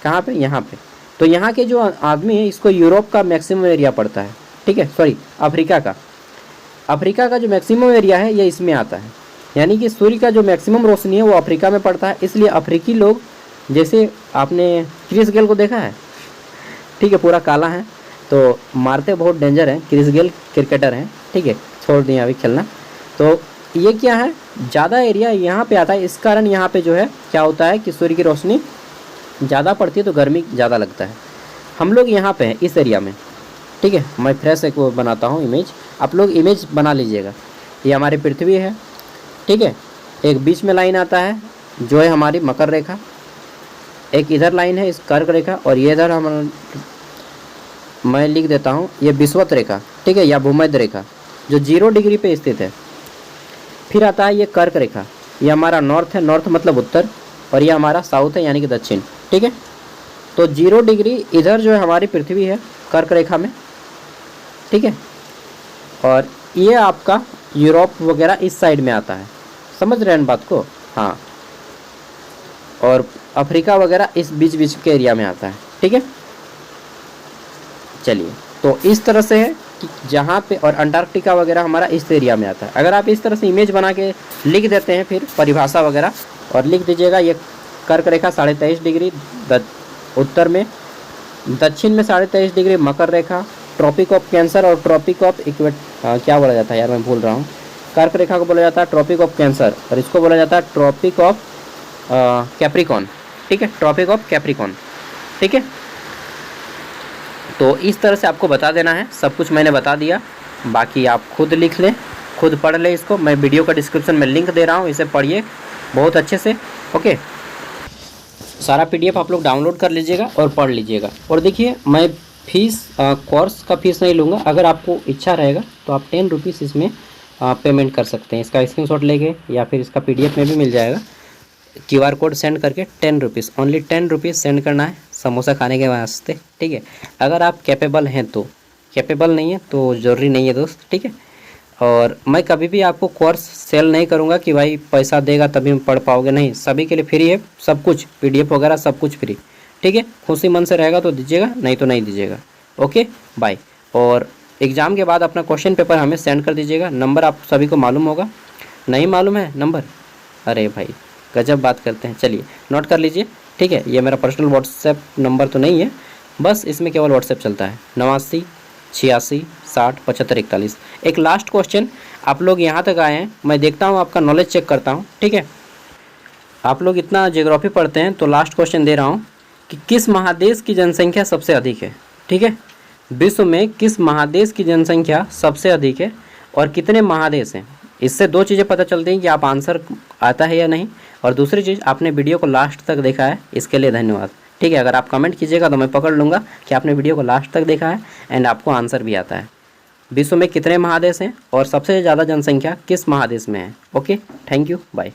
कहाँ पे? यहाँ पे। तो यहाँ के जो आदमी है इसको यूरोप का मैक्सिमम एरिया पड़ता है, ठीक है, सॉरी अफ्रीका का जो मैक्सिमम एरिया है ये इसमें आता है। यानी कि सूर्य का जो मैक्सिमम रोशनी है वो अफ्रीका में पड़ता है, इसलिए अफ्रीकी लोग, जैसे आपने क्रिस गेल को देखा है, ठीक है, पूरा काला है, तो मारते बहुत डेंजर है। क्रिस गेल क्रिकेटर हैं, ठीक है, छोड़ दिए अभी खेलना। तो ये क्या है, ज़्यादा एरिया यहाँ पे आता है, इस कारण यहाँ पे जो है क्या होता है कि सूर्य की रोशनी ज़्यादा पड़ती है तो गर्मी ज़्यादा लगता है। हम लोग यहाँ पे हैं इस एरिया में, ठीक है। मैं फ्रेश एक वो बनाता हूँ इमेज, आप लोग इमेज बना लीजिएगा। ये हमारी पृथ्वी है, ठीक है। एक बीच में लाइन आता है जो है हमारी मकर रेखा, एक इधर लाइन है इस कर्क रेखा, और ये इधर हम, मैं लिख देता हूँ, ये विषुवत रेखा, ठीक है, या भूमध्य रेखा जो 0 डिग्री पे स्थित है। फिर आता है ये कर्क रेखा, ये हमारा नॉर्थ है, नॉर्थ मतलब उत्तर, और ये हमारा साउथ है यानी कि दक्षिण, ठीक है। तो 0 डिग्री इधर जो है हमारी पृथ्वी है कर्क रेखा में, ठीक है। और ये आपका यूरोप वगैरह इस साइड में आता है, समझ रहे हैं बात को? हाँ, और अफ्रीका वगैरह इस बीच के एरिया में आता है, ठीक है। चलिए, तो इस तरह से है कि जहाँ पे, और अंटार्कटिका वगैरह हमारा इस एरिया में आता है। अगर आप इस तरह से इमेज बना के लिख देते हैं, फिर परिभाषा वगैरह, और लिख दीजिएगा ये कर्क रेखा 23.5 डिग्री उत्तर में, दक्षिण में 23.5 डिग्री मकर रेखा, ट्रॉपिक ऑफ कैंसर और ट्रॉपिक ऑफ क्या बोला जाता है यार, मैं भूल रहा हूँ। कर्क रेखा को बोला जाता है ट्रॉपिक ऑफ कैंसर, और इसको बोला जाता है ट्रॉपिक ऑफ कैप्रिकॉन, ठीक है, ट्रॉपिक ऑफ कैप्रिकॉन, ठीक है। तो इस तरह से आपको बता देना है, सब कुछ मैंने बता दिया, बाकी आप खुद लिख लें, खुद पढ़ लें इसको। मैं वीडियो का डिस्क्रिप्शन में लिंक दे रहा हूँ, इसे पढ़िए बहुत अच्छे से, ओके। सारा पीडीएफ आप लोग डाउनलोड कर लीजिएगा और पढ़ लीजिएगा। और देखिए, मैं फीस कोर्स का फीस नहीं लूँगा, अगर आपको इच्छा रहेगा तो आप 10 रुपीज़ इसमें पेमेंट कर सकते हैं। इसका स्क्रीनशॉट लेके या फिर इसका पीडीएफ में भी मिल जाएगा, QR कोड सेंड करके 10 रुपीज़, ओनली 10 रुपीज़ सेंड करना है समोसा खाने के वास्ते, ठीक है। अगर आप कैपेबल हैं तो, कैपेबल नहीं है तो ज़रूरी नहीं है दोस्त, ठीक है। और मैं कभी भी आपको कोर्स सेल नहीं करूंगा कि भाई पैसा देगा तभी पढ़ पाओगे, नहीं, सभी के लिए फ्री है सब कुछ, PDF वगैरह सब कुछ फ्री, ठीक है। खुशी मन से रहेगा तो दीजिएगा, नहीं तो नहीं दीजिएगा, ओके, बाय। और एग्ज़ाम के बाद अपना क्वेश्चन पेपर हमें सेंड कर दीजिएगा। नंबर आप सभी को मालूम होगा, नहीं मालूम है नंबर? अरे भाई गजब बात करते हैं, चलिए नोट कर लीजिए, ठीक है। ये मेरा पर्सनल व्हाट्सएप नंबर तो नहीं है, बस इसमें केवल व्हाट्सएप चलता है, 89 86 60 75 41। एक लास्ट क्वेश्चन, आप लोग यहाँ तक आए हैं, मैं देखता हूँ आपका नॉलेज चेक करता हूँ, ठीक है। आप लोग इतना ज्योग्राफी पढ़ते हैं तो लास्ट क्वेश्चन दे रहा हूँ कि किस महादेश की जनसंख्या सबसे अधिक है, ठीक है। विश्व में किस महादेश की जनसंख्या सबसे अधिक है और कितने महादेश हैं? इससे दो चीज़ें पता चलती हैं कि आप आंसर आता है या नहीं, और दूसरी चीज़ आपने वीडियो को लास्ट तक देखा है, इसके लिए धन्यवाद। ठीक है। अगर आप कमेंट कीजिएगा तो मैं पकड़ लूँगा कि आपने वीडियो को लास्ट तक देखा है एंड आपको आंसर भी आता है। विश्व में कितने महादेश हैं और सबसे ज़्यादा जनसंख्या किस महादेश में है? Okay, thank you, bye.